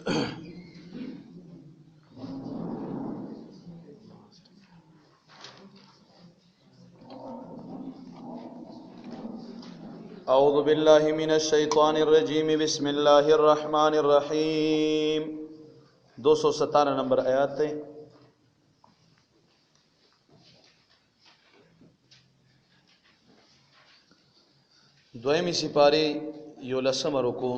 اعوذ باللہ من الشیطان الرجیم بسم اللہ الرحمن الرحیم 217 نمبر آیات ہے. دویمی سپاری یولسم رکو.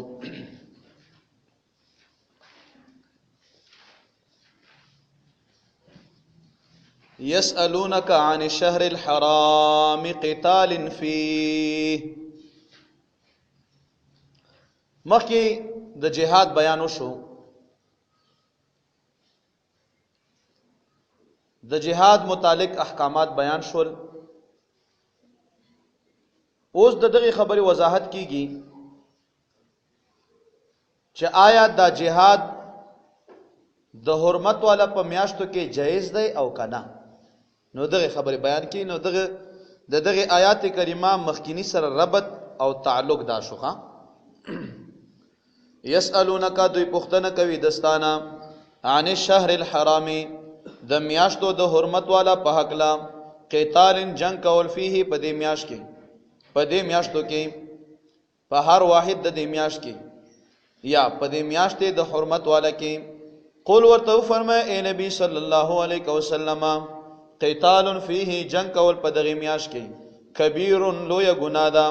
یسألونک عن الشہر الحرام قتال فیہ. مخی د جهاد بیانو شو. د جهاد متعلق احکامات بیان شول. اوس د دغه خبري وضاحت کیږي چې آیا دا جهاد د حرمت والا په میاشتو کې جایز دی او کنه. نو دغه خبري بیان کی. نو دغه آیات کریمه مخکینی سره ربط او تعلق دا شوخه. یسألونک دوی پختنه کوي دستانا عن الشهر الحرام د میاشتو د حرمت والا په حق لا قتال جنگ کول فيه په دې میاشت کې په دې میاشتو کې په هر واحد د دې میاشت کې یا په دې میاشت د حرمت والا کې قول ورته فرمای اے نبی صلی الله علیه وسلم قتال فيه جنگ کول په دغه میاشت کې کبیر لوی ګناه ده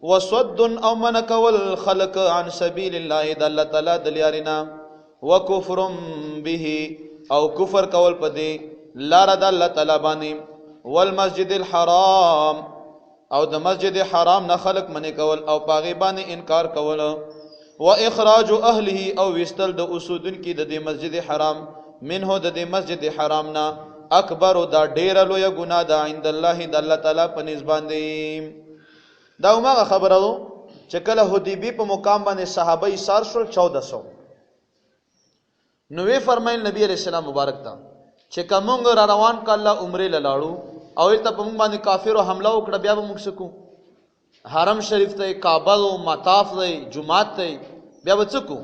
وصد او منک والخلق عن سبیل الله د الله تعالی د لیارینا وکفر به او کفر کول پدې لار د الله تعالی باندې والمسجد الحرام او د مسجد حرام نه خلق منی کول او پاغي باندې انکار کول واخراج اهله او وستل د اسودن کی د مسجد حرام منه د مسجد حرام نه اکبر دا ډیر لوی ګناه ده عند الله د الله تعالی په نسبت باندې. دا عمره خبره ده چې کله حدیبی په مقام باندې صحابه ایثار شول 1400. نو وی فرمایل نبی علیہ السلام مبارک تا چې کومنګ را روان کله عمره لاړو او ته په موږ باندې کافرو حمله وکړه بیا به موږ سکو حرم شریف ته کعبه او مطاف ته جمعات ته بیا به سکو.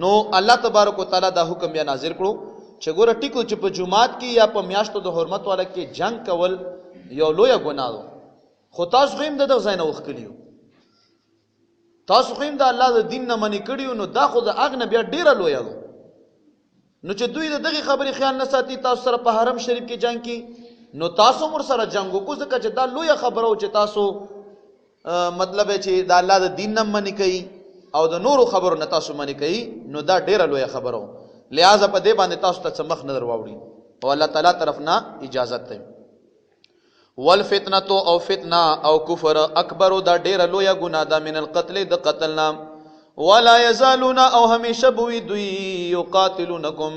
نو الله تبارک وتعالى دا حکم بیا نازل کړو چې ګوره ټیکو چې په جمعات کې یا په میاشتو د حرمت والا کې جنگ کول یو لوی ګناه ده. خو تاسو خو هم د ځای نه وښکلیو تاسو خو هم د الله د دین نه منې کړیو. نو دا خو د هغه نه بیا ډیره لویه ده. نو چې دوی د دغې خبرې خیال نه ساتي تاسو سره په حرم شریف کې جنگ کی نو تاسو مر سره جنگ وکړو ځکه چې دا لویه خبره و چې تاسو مطلب چې د الله د دین نه منې کوي او د نورو خبرو نه تاسو منې کوي. نو دا ډیره لویه خبره و. لہذا په دې باندې تاسو ته څه مخ نه در واوړي او الله تعالی طرف نه اجازت دی. والفتنه او فتنه او کفر اکبر دا ډیر لوی ګناه ده من القتل د قتلنا ولا يزالون او همیشه بوي دوی یقاتلونکم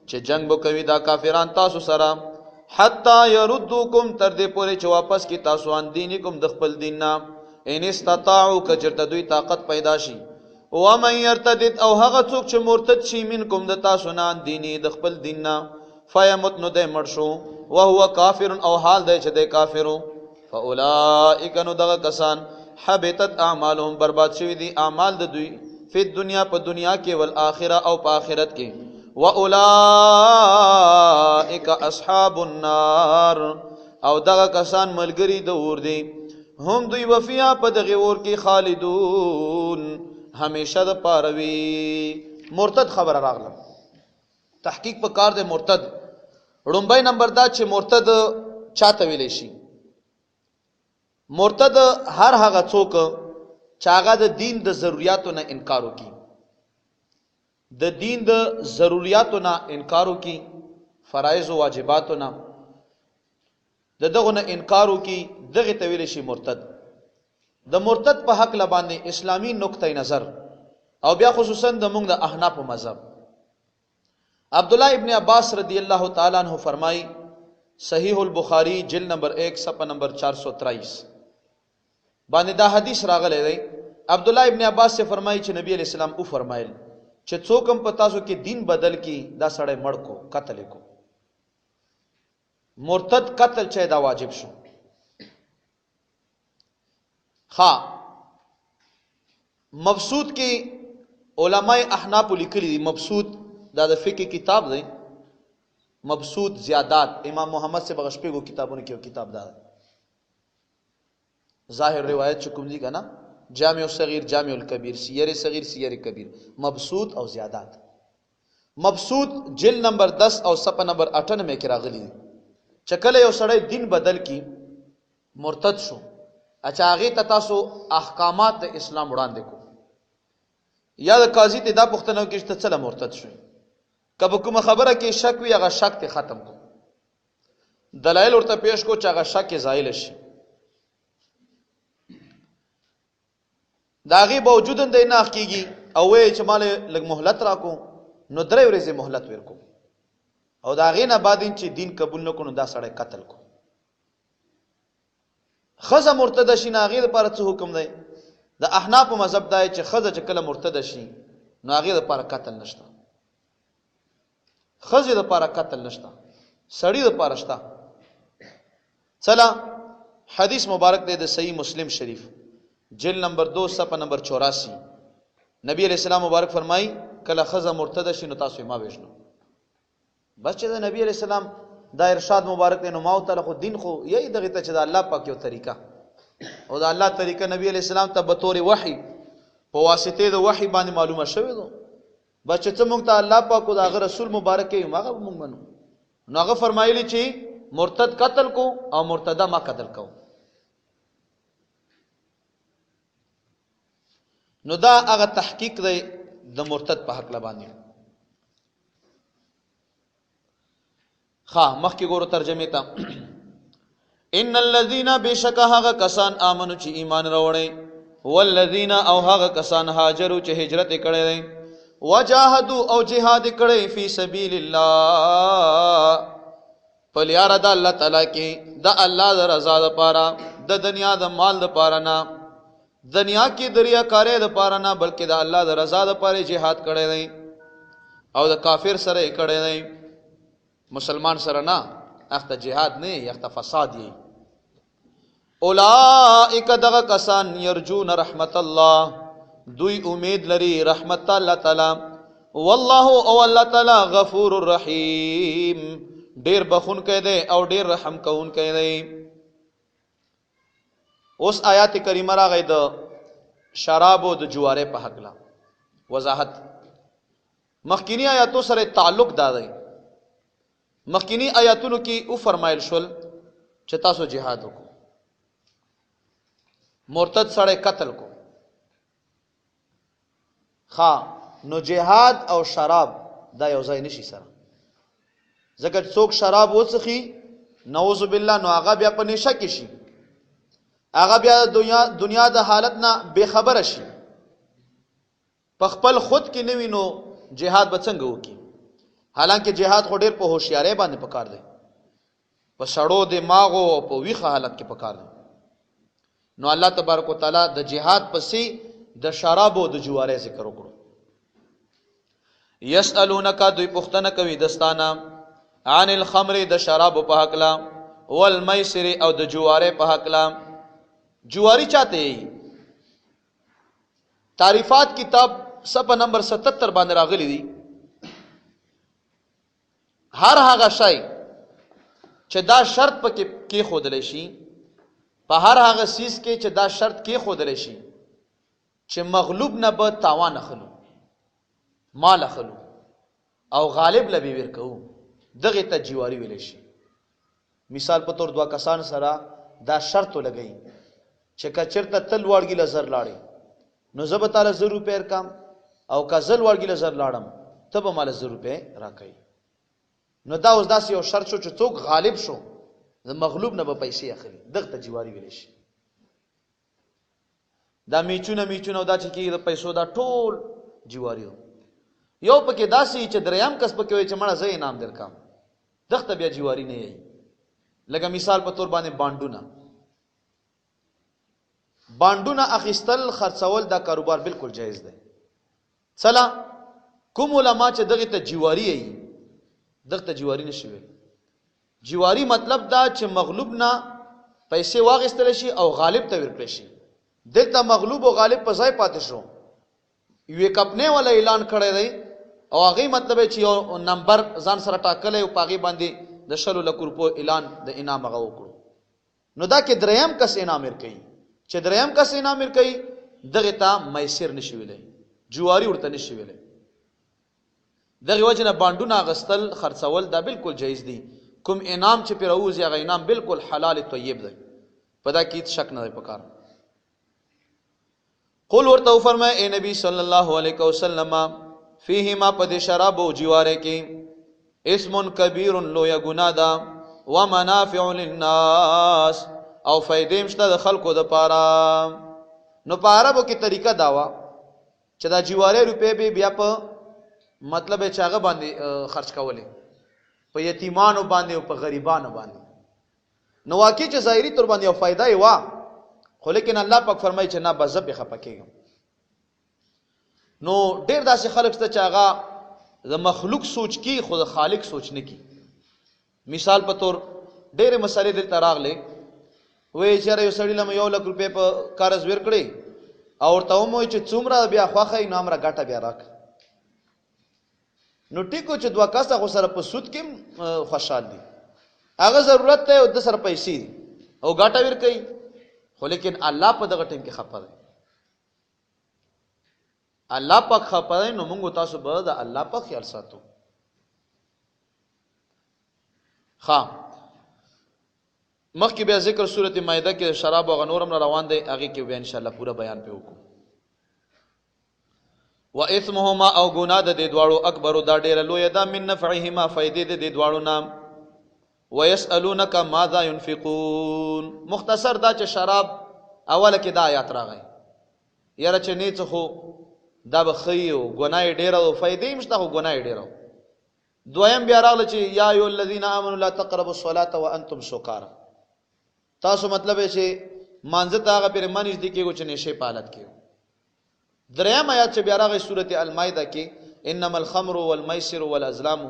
چې جنگ وکوي دا کافران تاسو سره حتا يردوکم تر دې پورې چې واپس کی تاسو ان دینکم د خپل دین نه ان استطاعوا کچرته دوی طاقت پیدا شي. ومن يرتد او هغه څوک چې مرتد شي منکم د تاسو نه دیني د خپل دین نه فیمت نو دې مړ شو وهو کافر او حال دی چې دی کافرو فاولئک نو دغه کسان حبطت اعمالهم برباد شوی دي اعمال د دوی په دنیا په دنیا کې ول اخره او په آخرت کې واولئک اصحاب النار او دغه کسان ملګری د اور دي هم دوی وفیا په دغه اور کې خالدون همیشه د پاروي. مرتد خبر راغله تحقیق په کار د مرتد. رنبای نمبر دا چې مرتد چاته ویلی شي. مرتد هر هغه څوک چې هغه د دین د ضرورتو نه انکار وکړي د دین د ضرورتو نه انکار وکړي فرایض او واجباتو نه دغه نه انکار وکړي دغه ته ویلی شي مرتد. د مرتد په حق لباندې اسلامی نقطه نظر او بیا خصوصا د موږ د احناف مذهب عبداللہ ابن عباس رضی اللہ تعالیٰ عنہ فرمائی صحیح البخاری جلد نمبر 1 صفحہ نمبر 423 باندې دا حدیث راغلی دی. عبداللہ ابن عباس سے فرمائی چې نبی علیہ السلام او فرمایل چې څوک هم په تاسو کې دین بدل کی دا سړی مړ کو قتل کو مرتد قتل چې دا واجب شو. مبسوط کی علماء احناف لیکلي دي مبسوط دا د فقہ کتاب دی مبسوط زیادات امام محمد سے بغشپیگو کتابوں کی کتاب دا ظاہر روایت چکم دی کا نا جامع الصغیر جامع الکبیر سیر صغیر سیر کبیر مبسوط او زیادات مبسوط جلد نمبر 10 او صفحہ نمبر 98 کې راغلی چکل یو سړی دین بدل کی مرتد شو اچھا هغه ته تاسو احکامات د اسلام وړاندې کو یا د قاضي ته دا پوښتنه وکړي چې څه مرتد شوی کله کومه خبره کې شک وي هغه شک ته ختم کو دلایل ورته پیش کو چې هغه شک زایل شي داغي باوجود د نه حقيقي او وې چې مال لګ مهلت راکو نو درې ورځې مهلت ورکو او داغي نه بعد چې دین قبول نکړو دا سړی قتل کو خزه مرتد شي ناغي لپاره څه حکم دی د احناف مذهب دی چې خزه چې کله مرتد شي ناغي لپاره قتل نشته خزه لپاره قتل نشته سړی لپاره شته چلا حدیث مبارک دی د صحیح مسلم شریف جلد نمبر 2 صفحہ نمبر 84 نبی علیہ السلام مبارک فرمائی کله خزه مرتد شي نو تاسو ما وښنو بس چې د نبی علیہ السلام دا ارشاد مبارک دی نو ماو تعالی خو دین خو یی دغه ته چې د الله پاک یو طریقہ او د الله طریقہ نبی علیہ السلام ته به تور وحی په واسطه د وحی باندې معلومه شوی دو بس چې موږ ته الله پاک او د رسول مبارک یې ماغه موږ منو نو هغه فرمایلی چې مرتد قتل کو او مرتدا ما قتل کو نو دا هغه تحقیق دی د مرتد په حق لبانی مخکی ګورو ترجمه ته ان الذين بشک هغه کسان امنو چې ایمان راوړي والذین او هغه کسان هاجروا چې هجرت کړي دي وجاهدوا او جهاد کړي فی سبیل الله فلیار د الله تعالی کې د الله د رضا لپاره د دنیا د مال لپاره نه دنیا کې دریا کارې د لپاره نه بلکې د الله د رضا لپاره جهاد کړي دي او د کافر سره کړي دي مسلمان سره نه اخته جهاد نه یخته فساد یې اولئک دغه کسان یرجون رحمت الله دوی امید لري رحمت الله تعالی والله او الله تعالی غفور الرحیم ډیر بخون کوي دی او ډیر رحم کوون کوي دی اوس آیات کریمه راغی د شراب او د جواره په حق لا وضاحت مخکینی آیاتو سره تعلق دادای مخکینی آیاتونو کې او فرمایل شول چې تاسو جهاد وکړو مرتد سره قتل کو نو جهاد او شراب دا یو ځای نشي سره ځکه څوک شراب وڅخي نعوذ بالله نو هغه بیا په نشه کې شي هغه بیا دنیا د حالت نه بے خبر شي په خپل خود کې نوی نو جهاد به څنګه وکي حالانکه جهاد خو ډیر په هوښیارۍ باندې پکار دی په سړو دماغو او په ویخه حالت کې پکار دی نو الله تبارک وتعالى د جهاد پسې د شراب او د جواره ذکر وکړو یسالونک دوی پوښتنه کوي دستانه عن الخمر د شراب په حق لا والمیسر او د جواره په حق لا جواری چاته تعریفات کتاب صفحه نمبر 77 باندې راغلي دي هر هغه شی چې دا شرط پکې کې خودل شي په هر هغه سیس کې چې دا شرط کې خودل شي چې مغلوب نه به تاوان اخلو مال اخلو او غالب لبي ورکو دغه ته جواری ویل شي مثال په تور دوا کسان سره دا شرط لګئی چې کچرته تل وړګی لزر لاړي نو زب تعالی 0 روپے کم او کزل وړګی لزر لاړم تب مال 0 روپے راکای نو دا اوس داسې یو شرط شو چې څوک غالب شو د مغلوب نه به پیسې اخلي دغه ته جواری ویل شي دا میچونه دا چې کې د پیسو دا ټول جواری یو پکې داسې چې دریم کس پکې وي چې مړه زې انعام درکام دغه ته بیا جواری نه یي لکه مثال په تور باندې باندونه اخیستل خرڅول دا کاروبار بالکل جایز دی صلا کوم علما چې دغه ته جواری یي دغه ته جواری نشي وي جواری مطلب دا چې مغلوب نه پیسې واغستل شي او غالب ته ورکړي شي دلته مغلوب او غالب په ځای پاتې شو یو کپنه ولا اعلان کړی دی او هغه مطلب چې یو نمبر ځان سره ټاکلی او پاغي باندې د 100 لک روپو اعلان د انعام هغه وکړو. نو دا کې دریم کس انعام ورکړي چې دریم کس انعام ورکړي دغه ته میسر نشي ویلای، جواری ورته نشي ویلای. دغه وجه نه باندونه غستل خرڅول دا بالکل جایز دي. کوم انعام چې پیروز هغه انعام بالکل حلال طیب دی، په دا کې شک نه دی پکار. قل ورته فرمای اے نبی صلی الله علیه وسلم فیهما پد شراب او جواره کې اسم کبیر لو یغنا دا ومنافع للناس او فائدې مشته د خلکو د پاره. نو په عربو کې طریقه داوا چې دا جواره روپې به بیا په مطلب چې هغه باندې خرج کولې په یتیمانو باندې او په غریبانو باندې. نو واقعي چې ظاهري تر باندې او فائدہ یې وا، خو لیکن الله پاک فرمایي چې نه بزب خپکېږم. نو ډېر داسې خلک ته چې هغه د مخلوق سوچ کی خود خالق سوچ نه کی. مثال په تور ډېر مسالې دلته راغلې، وې چې یو سړی لم 1 لک روپے په قرض ورکړي او ورته مو چې څومره بیا خوخه نو امره ګټه بیا راک. نو ټیکو چې دوه کاسه خو سره په سود کې خوشحال دي، هغه ضرورت ته د سره پیسې دي او ګټه ورکړي، خو لیکن الله په دغه ټیم کې خپه دی. الله پاک خپه دی. نو موږ تاسو به د الله په خیال ساتو. ها مخکې بیا ذکر سورته مائده کې شراب او غنورم روان دی، هغه کې بیا ان شاء الله پورا بیان په وکړو. و اثمهما او گناه د دې دواړو اکبر دا ډېر لوی ده من نفعهما فائدې د دې دواړو نام. ويسالونك ماذا ينفقون مختصر دا چې شراب اوله کې دا آیات راغی یاره چې نه څه خو دا بخیو ګناه ډېر او فائدې مشته خو ګناه ډېر. دویم بیا راغله چې یا ایو الذین آمنوا لا تقربوا الصلاة وانتم سکارى، تاسو مطلب یې چې مانځه ته هغه پرې منځ دي کېږي چې نشه پالت کېږي. دریم آیات چې بیا راغی سورته المائده کې انما الخمر والميسر والازلام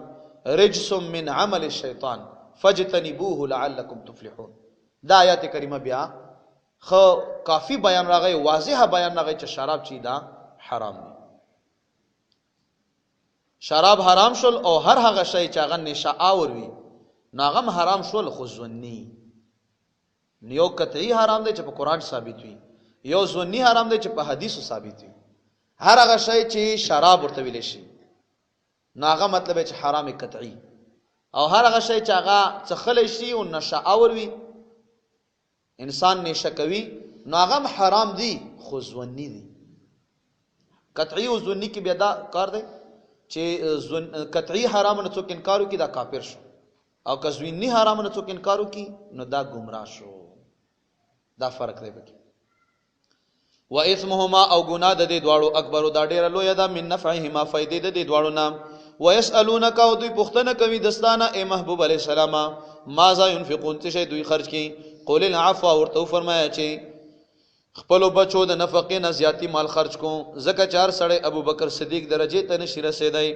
رجس من عمل الشیطان فاجتنبوه لعلكم تفلحون. دا آیات کریمه بیا خو کافی بیان راغی، واضح بیان راغی چې شراب چی دا حرام دی. شراب حرام شول او هر هغه شی چې هغه نشه آور وي ناغم حرام شول. خو ظنی یو قطعی حرام دی چې په قرآن ثابت وي، یو ظنی حرام دی چې په حدیثو ثابت وي. هر هغه شی چې شراب ورته ویل شي ناغه مطلب چې حرام قطعی، او هر هغه شی چې هغه څخل شي او نشه آور وي انسان نشه کوي ناغم حرام دی. خو ظنی دی. قطعی او ظنی کې بیا دا کار دی چې قطعی حرام نه څوک انکار وکړي دا کافر شو، او که ظنی حرام نه څوک انکار وکړي نو دا گمراه شو. دا فرق دی پکې. و اسمهما او گناه د دې دواړو اکبر دا ډیره لوی ده من نفعهما فائدې د دې دواړو نام. و يسالونك او دوی پوښتنه کوي دستانه اے محبوب علیہ السلام ماذا ينفقون څه شي دوی خرج کوي. قول العفو ورته فرمایا چې خپل بچو د نفقې نه زیاتی مال خرج کو، زکه چار سړی ابو بکر صدیق درجه ته نشي رسیدای.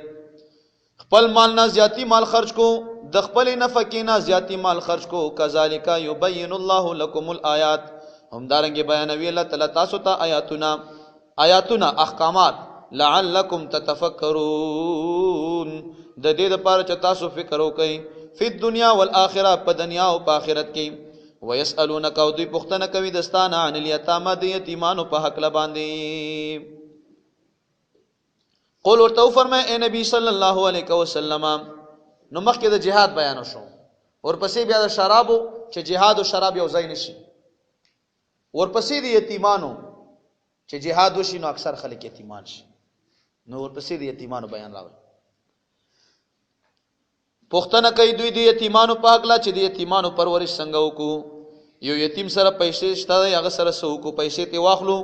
خپل مال نه زیاتی مال خرج کو، د خپل نفقې نه زیاتی مال خرج کو. کذالک یبین الله لكم الآیات هم دارنګ بیانوي الله تعالی تاسو ته آیاتنا احکامات لعلکم تتفکرون د دې لپاره چې تاسو فکر وکئ په دنیا والآخرة په دنیا او په آخرت کې. ويسالونك او دوی پوښتنه کوي دستانه عن الیتاما د یتیمانو په حق باندې. قول ورته فرمای اے نبی صلی الله علیه وسلم نو مخکې د جهاد بیان شو ورپسې بیا د شرابو چې جهاد او شراب یو ځای نشي، ورپسې د یتیمانو چې جهاد وشي نو اکثر خلک یتیمان شي، نو ورپسې د یتیمانو بیان راغی. پوښتنه کوي دوی د یتیمانو په حق لا چې د یتیمانو پرورش څنګه وکړو. یو یتیم سره پیسې شته هغه سره سو کو پیسې ته واخلو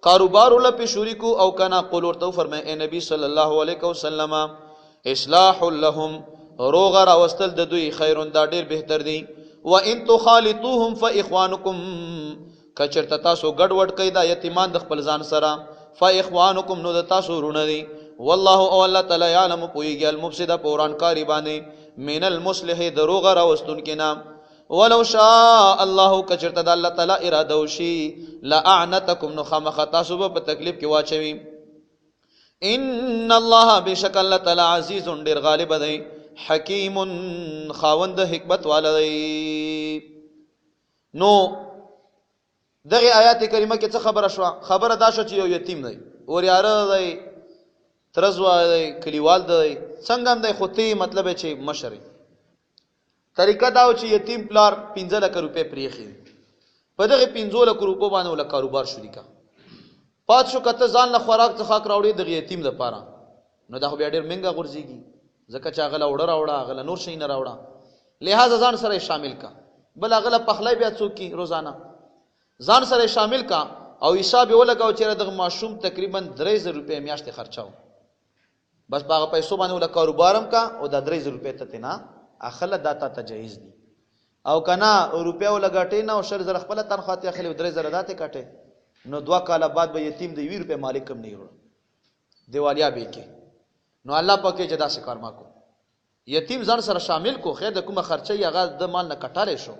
کاروبار ول په شریکو او کنا. قول ورته فرمای اے نبی صلی الله علیه وسلم اصلاح لهم روغ را واستل د دوی خیرون دا ډیر بهتر دی. و ان تخالطوهم فاخوانکم کچرته تاسو ګډ وډ کید یتیمان د خپل ځان سره فاخوانکم نو د تاسو رونه دی. والله او الله تعالی علم پویږي المفسد پوران کاری باندې من المصلح دروغ را واستون کې نام. ولو شاء الله کچرته د الله تعالی اراده وشي لاعنتکم نو خامخ تاسو په تکلیف کې واچوي. ان الله بشک الله تعالی عزیز ډیر غالب دی، حکیم خاوند حکمت والا دی. نو دغه آیات کریمه کې څه خبره شو؟ خبره دا شو چې یو یتیم دی، اوریاره دی، ترزوا دی، کلیوال دی، څنګه هم دی، خو تی مطلب چې مشر. طریقه دا و چې یتیم پلار 15 لک روپے پریخي، په دغه 15 لک روپو باندې ول کاروبار شروع کا. پات شو کته ځان له خوراک څخه کراوړي د یتیم د پاره، نو دا خو بیا ډیر منګه غورځيږي، ځکه چې هغه وړه راوړه، هغه نور شي نه راوړه، لہذا ځان سره شامل کا. بل هغه پخلای بیا څوک کی روزانه ځان سره شامل کا، او حساب ولګاو چې دغه ماشوم تقریبا 3000 روپے میاشتې خرچاو، بس باغ پیسو باندې ول کاروبارم کا، او دا 3000 روپے ته نه اخله داتا تجهیز دي، او کنا روپیا ولګاټې نه او شر زر خپل تنخواه ته اخلي 3000 داتې کټه، نو 2 کاله بعد به یتیم دی 20 روپے مالک کم نه وړ دیوالیا به کې. نو الله پاکه جدا سکار ما کو یتیم ځان سره شامل کو، خیر د کومه خرچه یې هغه د مال نه کټاله شو،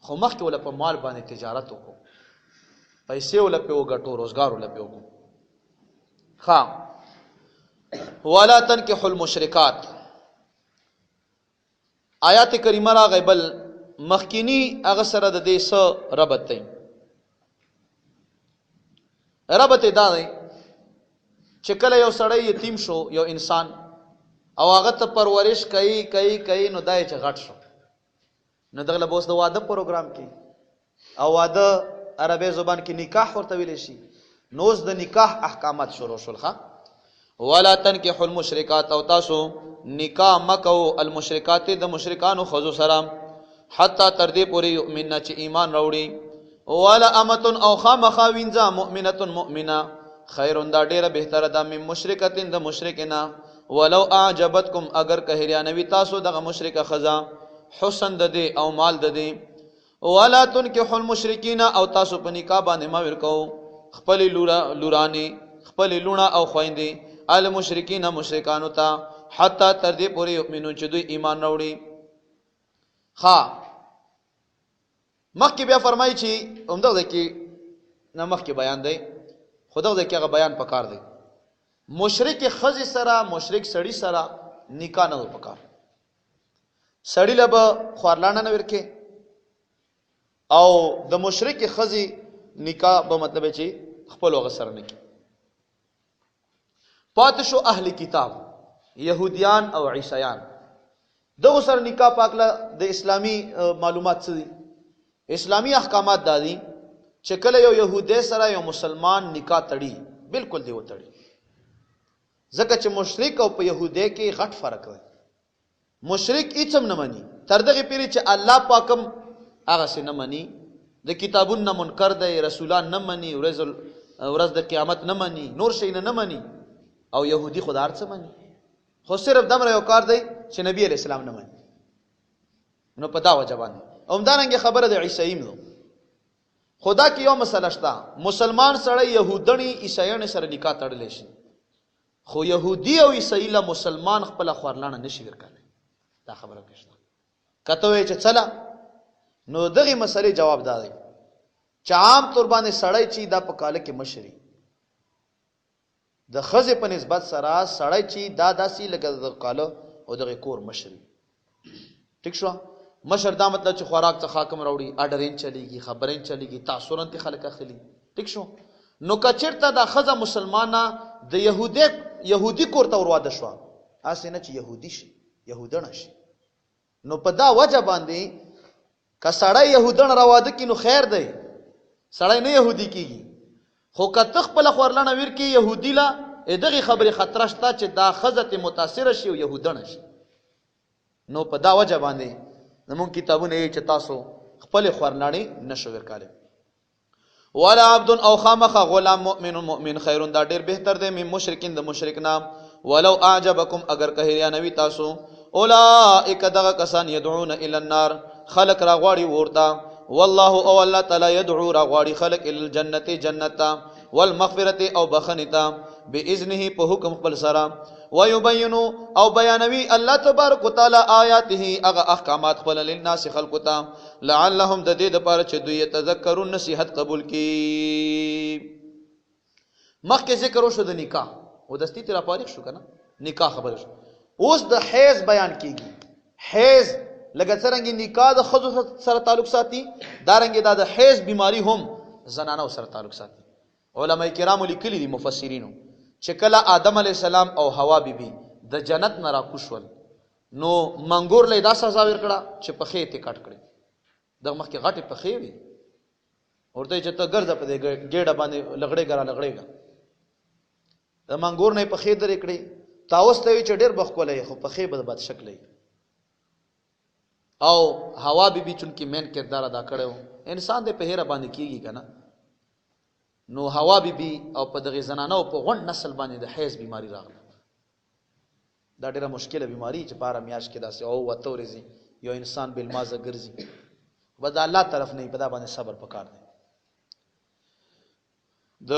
خو مخ کې ول په مال باندې تجارت وکړو، پیسې ول په وګټو، روزګار ول په وګړو. ولا تنكحوا المشركات آیات کریمه را غیبل مخکینی هغه سره د دې سره ربط دی. ربط دا دی چې کله یو سړی یتیم شو، یو انسان، او هغه ته پرورش کوي نو دای چې غټ شو، نو دغه بوس د واده پروګرام کې، او واده عربی زبان کې نکاح ورته ویل شي، نوز د نکاح احکامات شروع شول. ولا تنكحوا المشركات، او تاسو نکاح مکو المشرکات د مشرکانو خذو سلام، حتی تر دې پورې یؤمننا چې ایمان راوړي. ولا امتن او خامخا وینځه مؤمنه مؤمنه خیرون دا ډیره بهتره ده من مشرکتین د مشرکنا، ولو اعجبتکم اگر کهریانوی تاسو دغه مشرکه خزا حسن د دې او مال د دې. ولا تنكحوا المشرکین، او تاسو په نکاح باندې ما ورکو خپل لورانی، خپل لونه او خويندې، المشرکین مشرکانو ته، حتی تر دې پورې یؤمنون چې دوی ایمان راوړي. مخکې بیا فرمایي چې همدغه کې نه مخکې بیان دی، خدغه کې هغه بیان پکار دی. مشرک خزي سره، مشرک سړی سره نکاح نه پکار، سړی له خوارلانه نه ورکه، او د مشرک خزي نکاح به مطلب چې خپل وغه سره نه کی. پات شو اهل کتاب یهودیان او عیسایان، دغه سره نکاح پاکله د اسلامی معلومات څه دي؟ اسلامی احکامات دادي چې کله یو يهودي سره یو مسلمان نکاح تړي، بالکل دی وتړي، ځکه چې مشرک او په يهودي کې غټ فرق دی. مشرک هیڅ هم نه مانی، تر دغه پیری چې الله پاکم هغه څه نه مانی، د کتابونو منکر دی، رسولان نه مانی، ورځ د قیامت نه مانی، نور شي نه مانی، او يهودي خدای څه مانی، خو صرف دمر یو کار دی چې نبی علیہ السلام نه مانی. نو په دا وجه باندې اومدارنګه خبره د عیسایم نو خدا کې یو مسله شته، مسلمان سره يهودنی عیسایانو سره نکاح تړل شي، خو يهودي او عیسائی له مسلمان خپل خورلانه نشي ورکړي. دا خبره کېشته کته وی چې چلا، نو دغه مسلې جواب دا دی چې عام طور باندې سړی چې دا په کاله کې مشري د خزه په نسبت سره سړی چې دا داسي لګ د کاله او دغه کور مشري. ٹھیک شو؟ مشر دا مطلب چې خوراک څخه حاکم راوړي، اډرین چلیږي، خبرین چلیږي، تاثرن ته خلک اخلي. ٹھیک شو؟ نو کچرته د خزه مسلمانه د يهودي کور ته ورواده شو، اسنه چې يهودي شي، يهودان شي، نو په دا وجه باندې ک سړی يهودان راواده کینو خیر دی، سړی نه يهودي کیږي، خو کته خپل خورلانه ور کی يهودي لا دغه خبره خطر شته چې دا خزه متاثر شي او يهودان شي. نو په دا وجه باندې زمون کتابونه چې تاسو خپل خورلانی نشو ورکاله. ولا عبد او خامخ غلام مؤمن مؤمن خیرون دا ډیر بهتر دی من مشرکین د مشرکنا، ولو اعجبکم اگر کهریا نوی تاسو، اولئک دغه کسان يدعون الى النار خلق راغواړي ورتا، والله او الله تعالی يدعو راغواړي خلق الى الجنه جنتا، والمغفرة او بخنتا باذنه په حکم خپل سره، ويبين او بیانوي الله تبارک وتعالى آیاته اغه احکامات خپل للناس خلقتا، لعلهم د دې د پاره چې دوی تذکرون نصیحت قبول کی. مخکې ذکر وشو د نکاح، او دستی تیرا فارغ شو کنه نکاح خبر شو. اوس د حیض بیان کیږي. حیض لکه څنګه نکاح د خزو سره تعلق ساتي دارنګه دا د حیض بیماری هم زنانو سره تعلق ساتي. علماء کرام لیکلي دي مفسرینو چې کله آدم علی السلام او حوا بیبي د جنت نه راکوشول نو منګور له دا سزا ورکړه چې په خې ته کټ کړي د مخکې غټه په خې وي ورته چې ته ګرځه په دې ګېډه باندې لغړې ګره لغړېګا د منګور نه په خې درې کړي تاوس ته چې ډېر بخولې خو په خې بد شکلې او حوا بیبي چونکی مین کردار ادا کړو انسان دې په هره باندې کیږي کنه نو حوا بیبي او په دغه زنانو په غون نسل باندې د حیض بیماری راغله. دا ډیره مشکله بیماری چې بار میاش کې داسې او وته ورزي یو انسان بل مازه ګرځي ودا الله طرف نه پدا باندې صبر پکار دی. د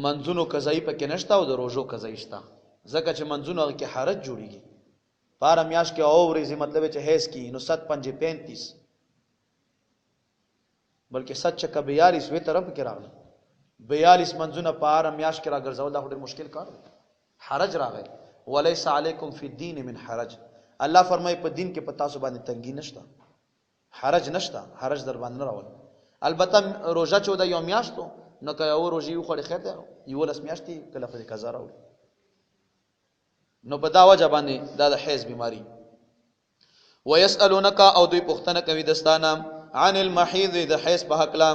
منځونو قضایي پکې نشته او د روزو قضایي شته ځکه چې منځونو کې حرج جوړیږي بار میاش کې او ورزي مطلب چې حیض کې نو 7 5 35 بلکې 7 چکه 42 وې طرف کې راغله 42 منځونه بار میاش کې راګرځول دا ډېر مشکل کار دی. حرج راغی وليس علیکم فی الدین من حرج. الله فرمای په دین کې پتا سو باندې تنګی نشته حرج نشته حرج در باندې راول. البته روزه 14 یوم میاشتو نو که او روزي یو خړې خته یو لس میاشتي کله په قضا راول نو په دا وجه باندې دا د حیض بیماری. ويسالونک او دوی پوښتنه کوي دستانه عن المحیض د حیض په حق لا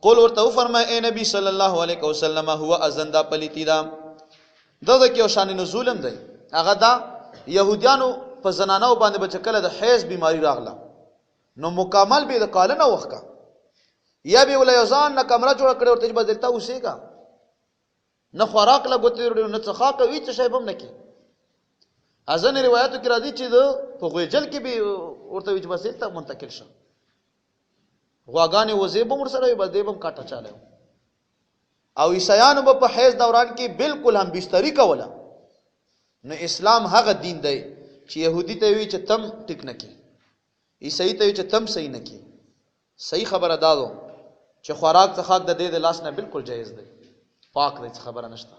قل ورته فرمای اے نبی صلی الله علیه وسلم هو اذن دا پلیتی دا دغه کې شان نزول هم دی هغه دا يهوديانو په زنانو باندې بچکله د حیض بیماری راغله نو مکمل به د کال نه وخته یا به ول یزان نه کمره جوړ کړي ورته بدلتا اوسېګا نه خوراک لګوتې نه څخه کوي څه شی بم نه کی. ازن روایتو کې راځي چې په غوجل کې به ورته وځ بسیلته منتقل شه غواګانې وزیب مر سره به دیبم کاټه چاله او عیسایانو په حیض دوران کې بالکل هم بستری کوله. نو اسلام هغه دین دی چې يهودي ته وی چې تم ټیک نه کی عیسائی ته وی چې تم صحیح نه کی. صحیح خبره دادو چې خوراک څخه د دې د لاس نه بالکل جایز دی پاک دی خبره نشته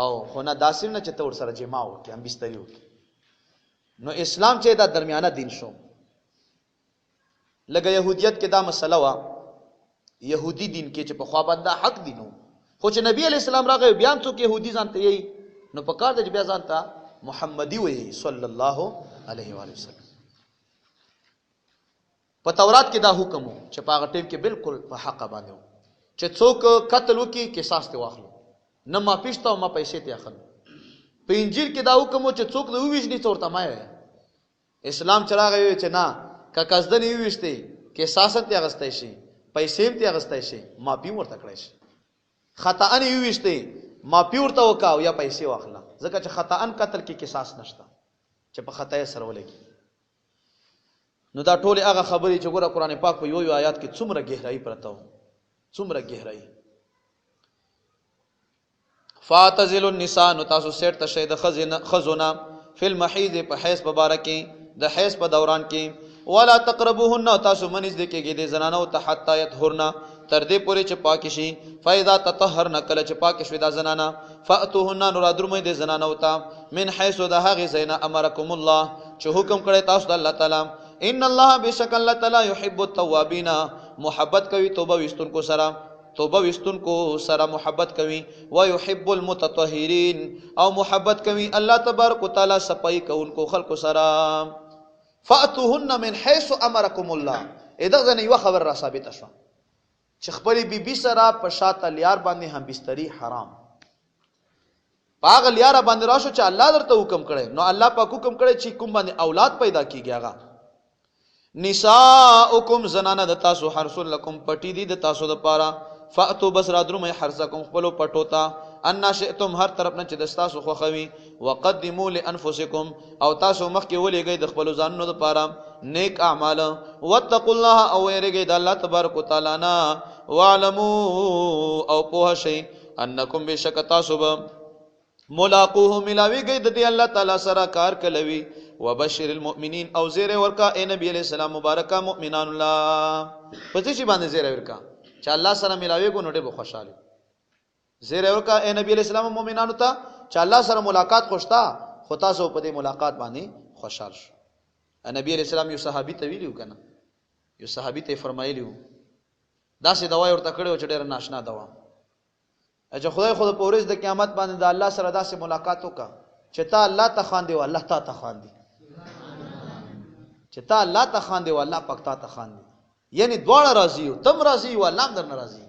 او خو نه داسې نه چې ته ور سره جما وکې هم بستری وکې. نو اسلام چې دا درمیانه دین شو لکه يهودیت کې دا مسله وا يهودي دین کې چې په خوا باندې حق دینو خو چې نبی علی السلام راغی بیان څوک يهودي ځانته یي نو په کار د بیا ځانته محمدي وي صلی الله علیه و وسلم. په تورات کې دا حکم چې په هغه ټیم کې بالکل په حق باندې چې څوک قتل وکي قصاص ته واخلو نه ما پښتا او ما پیسې ته اخلو. په انجیل کې دا حکم چې څوک د ویژنې تورته ما اسلام چراغوي چې نه کا قصدن یو وشته قصاص ته اغستای شي پیسې ته اغستای شي ما پی ورته کړی شي خطا ان یو وشته ما پی ورته وکاو یا پیسې واخله ځکه چې خطا ان قتل کې قصاص نشته چې په خطا یې سره ولګي. نو دا ټول هغه خبرې چې ګوره قران پاک په یو آیات کې څومره گہرائی پرته و څومره گہرائی. فاتزل النساء نو تاسو سیټ تشه د خزونه فی المحیض په حیض مبارکې د حیض په دوران کې ولا تقربوهن تاسو منځ د کېږي د زنانو ته حتا يطهرن تر دې پورې چې پاک شي فاذا تطهرن کله چې پاک شوي د زنانه فاتوهن نور درمه د زنانو ته من حيث د هغه زینا امرکم الله چې حکم کړی تاسو د الله تعالی ان الله بشک الله تعالی يحب التوابین محبت کوي توبه وستونکو سره محبت کوي ويحب المتطهرين او محبت کوي الله تبارک وتعالى صفائی کوونکو خلق سره. فاتوهن من حيث امركم الله اذا ځنه یو خبر را ثابت شو چې خپل بیبي سره په شاته لیار باندې هم بستری حرام پاغ لیار باندې راشو چې الله درته حکم کړي نو الله پاک حکم کړي چې کوم باندې اولاد پیدا کیږي هغه نساؤکم زنانه د تاسو حرسل لكم پټی دي د تاسو د پاره فاتو بس رادرم حرسکم خپل پټوتا ان شئتم هر طرف نه چې د تاسو خوخوي وقدموا لانفسکم او تاسو مخکې ولېږئ د خپل ځانونو لپاره نیک اعمال واتقوا الله او یریږئ د الله تبارک وتعالى نه واعلموا او پوه شئ انکم بشک تاسو ملاقوه ملاویږئ د دې الله تعالی سره کار کلوي وبشر المؤمنین او زیر ورکا اے نبی علیہ السلام مبارکا مؤمنان الله پڅ شي باندې زیر ورکا چې الله سره ملاوي کو نوټه بو خوشاله زیر ورکا اے نبی علیہ السلام مؤمنانو ته چې الله سره ملاقات خوشتا خو تاسو په دې ملاقات باندې خوشحال شو. نبی علیہ السلام یو صحابي ته ویلو کنه، یو صحابي ته فرمایلیو داسې دوا ورته کړو چې ډېر ناشنا دوا، چې خدای خود په ورځ د قیامت باندې د الله سره داسې ملاقات وکا چې تا الله ته خاندي او الله تا ته خاندي، چې تا الله ته خاندي او الله پاک تا ته خاندي، یعنی دواړه راضي او تم راضي او الله هم درنه راضي.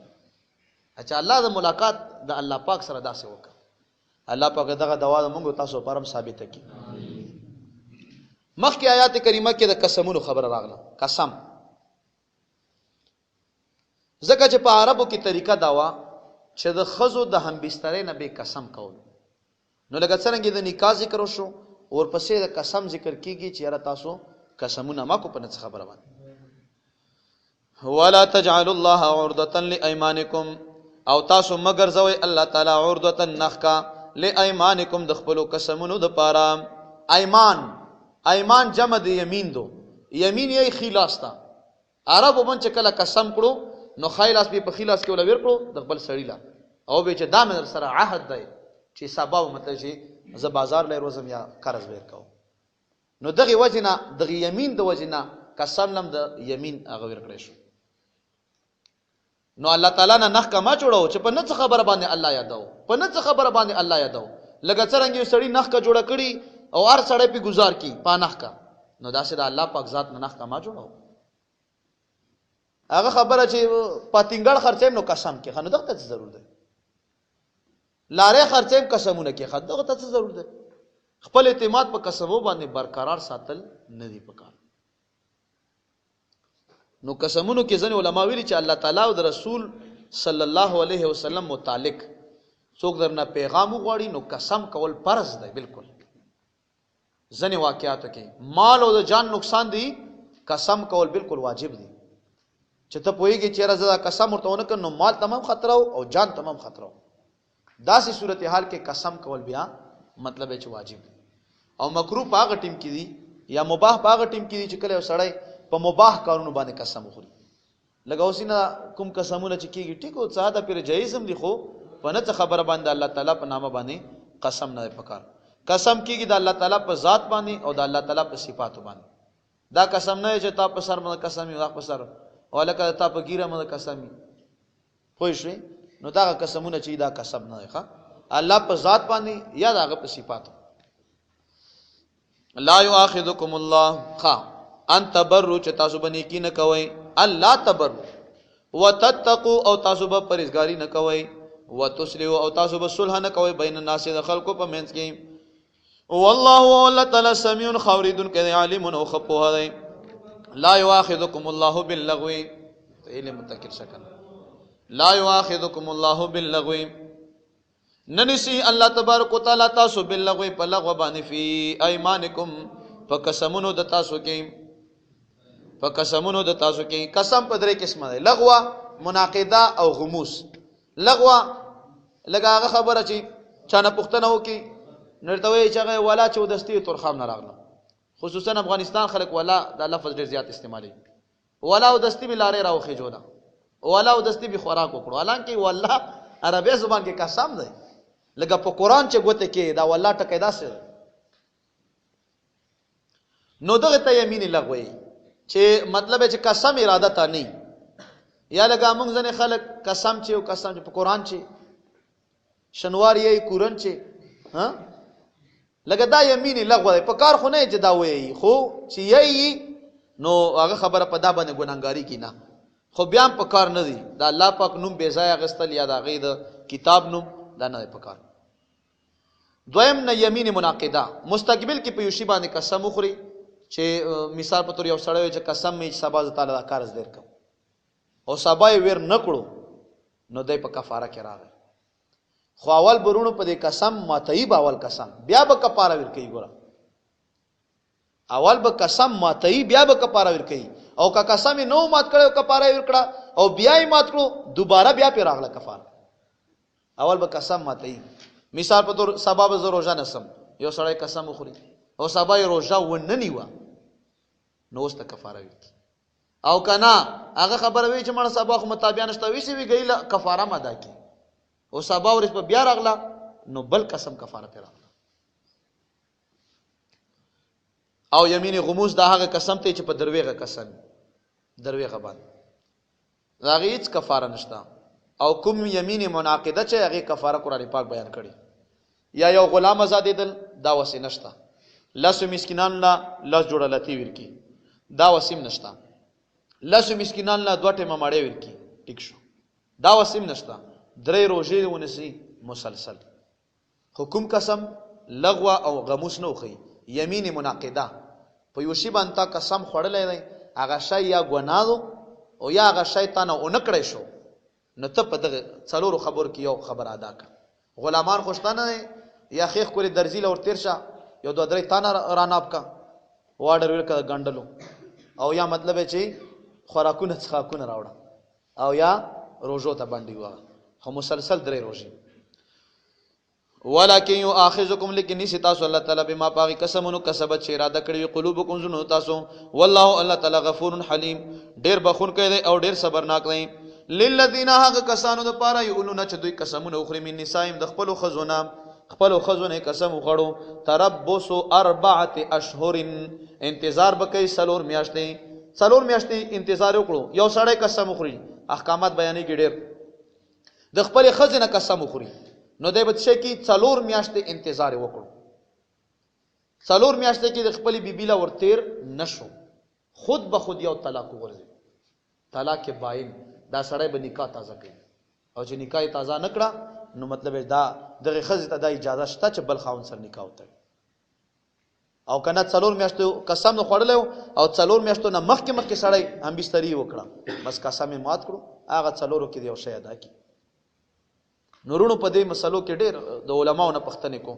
چې الله د ملاقات د الله پاک سره داسې وکا. الله پاک دغه دوا د موږ تاسو پرم ثابت کړي. مخکې آیات کریمه کې د قسمونو خبره راغله. قسم ځکه چې په عربو کې طریقه داوا چې د خزو د هم بسترې نه به قسم کول، نو لکه څنګه د نکاح ذکر وشو اور پسې د قسم ذکر کیږي چې یاره تاسو قسمونه ما کو په نڅ خبره باندې. ولا تجعلوا الله عرضة لأيمانكم، او تاسو مگر زوی الله تعالی عرضة نخکا لأيمانكم د خپل قسمونو د پاره. ایمان جمع د یمین دو، یمین یې خلاص تا عربو من چې کله قسم کړو نو خیلاس به په خلاص کې ولور کړو د خپل سړی لا، او به چې دا من سره عهد دی چې سبب مطلب چې ز بازار لای روزم یا قرض ورکاو، نو دغه وجنه دغه یمین د وجنه قسم لم د یمین هغه ور کړی شو. نو الله تعالی نه نخ کما جوړو چې په نڅ خبره باندې الله یادو، په نڅ خبره باندې الله یادو. لکه څنګه یو سړی نخ کا جوړه کړي او هر سړی په گزار کی پانخ کا، نو دا سره الله پاک ذات نه نخ کما جوړو. هغه خبره چې پاتینګړ خرڅیم نو قسم کې خنو دغه ته ضرور ده، لارې خرڅیم قسمونه کې خد دغه ته ضرور ده. خپل اعتماد په قسمو باندې برقرار ساتل نه دی پکار. نو قسمونو کې ځنې علما ویلي چې الله تعالی او د رسول صلی الله علیه وسلم متعلق څوک درنه پیغام وغواړي نو قسم کول فرض دی. بالکل ځنې واقعاتو کې مال او د جان نقصان دی، قسم کول بالکل واجب دی. چې ته پوهیږي چې راځه قسم ورته ونه کړ نو مال تمام خطر او جان تمام خطر، داسې صورتحال کې قسم کول بیا مطلب ہے چې واجب دی. او مکروه په هغه ټیم کې دی یا مباح په هغه ټیم کې دی چې کله سړی په مباح کارونو باندې قسم وخوري. لکه اوسینه کوم قسمونه چې کېږي ټیک او ساده پر جایز هم دي، خو په نه خبره باندې الله تعالی په نامه باندې قسم نه پکار. قسم کېږي د الله تعالی په ذات باندې او د الله تعالی په صفاتو باندې. دا قسم نه چې تا په سر باندې قسم یو په سر ولکه تا په ګیره باندې قسم پوه شئ، نو دا قسمونه چې دا قسم نه ښه الله په ذات باندې یا دا په صفاتو. لا یؤاخذکم الله خا ان تبروا چې تاسو باندې کی نه کوي، الله تبروا وتتقوا او تاسو به پرهیزګاری نه کوي، وتصلحوا او تاسو به صلح نه کوي بین الناس د خلکو په منځ کې. والله الله تعالی سمیع خبیر کذ علیم او خپوه دی. لا یؤاخذکم الله باللغو، علم متکر شکل لا یؤاخذکم الله باللغو، ننسی الله تبارک وتعالى تاسو باللغو په لغو باندې فی ایمانکم فقسمونو د تاسو کې، فقسمونو د تاسو کې. قسم په درې قسمه ده، لغوه، مناقضه او غموس. لغوه لکه هغه خبره چې چانه پښتنه وکي نرتوي چې هغه ولا چودستی ترخام نه راغله، خصوصا افغانستان خلک ولا د لفظ ډیر زیات استعمالي. ولا او دستی به لارې راوخې جوړه، ولا او دستی به خوراک وکړو، حالانکه والله عربی زبان کې قسم ده. لکه په قران چې ګوته کې دا والله ټکې داسې، نو دغه ته یمین لغوي چې مطلب ہے چې قسم اراده تا نه، یا لکه موږ ځنه خلک قسم چې او قسم چې په قران چې شنوار یې قران چې ها لکه دا یمین لغوي په کار خو نه چې دا وایي، خو چې یې نو هغه خبره په دا باندې ګناګاری کی نه، خو بیا په کار نه دی. دا الله پاک نوم بے ځای غستل یا دا غي د کتاب نوم دا نه په کار. دویم نه یمین مناقضه، مستقبل کې په یوشي باندې قسم وخوري چې مثال په تور یو سړی چې قسم می سبا تعالی دا کارز دیر کوم او سبا یې ور نکړو نو دای په کفاره کې راغی. خو اول برونو په دې قسم ماتای باول قسم بیا به کفاره ور کوي. ګوره اول به قسم ماتای بیا به کفاره ور کوي، او که قسم نو مات کړو کفاره ور کړه او بیا یې مات کړو دوباره بیا په راغله کفاره. اول به قسم ماتای. مثال په تور سبا به روزه نسم، یو سړی قسم وخوري او سبا یې روزه ونه نیوه نو اوس ته کفاره وي. او کنا هغه خبره وی چې مړ سبا خو مطابق نشته وی سی وی ګیله کفاره ماده کی، او سبا ورځ په بیا راغله نو بل قسم کفاره پر راغله. او یمین غموس دا هغه قسم ته چې په درویغه قسم درویغه باندې هغه هیڅ کفاره نشته. او کوم یمین منعقده چې هغه کفاره قرآن پاک بیان کړي. یا یو غلام آزادېدل دا وسې نشته. لسو مسکینان لا لس جوړه لتی ورکی دا وسیم نشته. لسو مسکینان لا دوه ټیمه ماړې ورکی ټیک شو دا وسیم نشته. درې روزې ونسی مسلسل. حکم قسم لغوه او غموس نه وخی. یمین منعقده په یو شی باندې قسم خوړلې دی هغه شی یا ګناهو او یا هغه شی تا نه اونکړې شو نو ته په دغه څلورو خبر کې یو خبر ادا کړ. غلامان خوشتانه یا خیخ کولی درزی لور تیر شه یو دو درې تانه راناب کا واډر ورکا ګندلو او یا مطلب چې خوراکونه څخاکونه راوړه او یا روزو ته باندې وا خو مسلسل درې روزي. ولکن یؤاخذکم لیکن نسی تاسو الله تعالی بما پاغي قسمونو کسبت چې اراده کړی قلوبکم زنو تاسو والله الله تعالی غفور حلیم ډیر بخون کوي او ډیر صبرناک دی. للذین هغه کسانو د پاره یقولون چې دوی قسمونه اخرى من نسائم د خپل خزونه قسم وخړو تربص 4 اشهر انتظار بکې سلور میاشتې انتظار وکړو. یو سړی قسم وخوري احکامات بیانې کې ډېر د خپل خزنه قسم وخوري نو دای بد شي کې 4 میاشتې انتظار وکړو. 4 میاشتې کې د خپل بیبیلا ورتیر نشو خود به خود یو طلاق ورزي طلاق باین دا سړی به نکاح تازه کوي او چې نکاح تازه نکړه نو مطلب دا دغه خزې ته د اجازه شته چې بل خاون سره نکاح وتړي. او کنه 4 میاشتو قسم خوړلو او 4 میاشتو نه مخکې سړی هم بستری وکړه بس قسم مات کړو هغه 4 کې یو شی ادا کی. نورونو په دې مسلو کې ډېر د علماو نه پښتنه کو.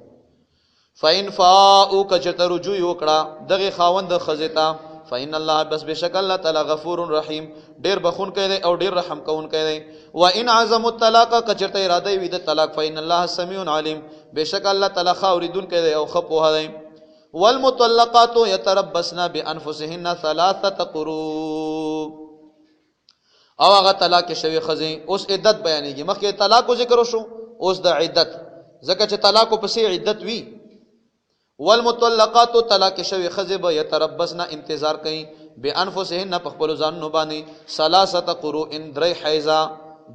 فین فاو کچته رجوع وکړه دغه خاوند خزیتا فین الله بس بشک الله تعالی غفور رحیم ډیر بخون کوي او ډیر رحم کون کوي. و ان عزم الطلاق کچته اراده وي د طلاق فین الله سمیع علیم بشک الله تعالی خاوریدون کوي او خپو هدي. والمطلقات يتربصن بانفسهن 3 قروء او هغه طلاق شوی خزي اوس عدت بیانېږي. مخکې طلاق ذکر وشو اوس د عدت ځکه چې طلاق په سي عدت وی. والمطلقات طلاق شوی خزي به يتربصن انتظار کوي بانفسهن په خپل ځانونو باندې 3 قروء درې حیضه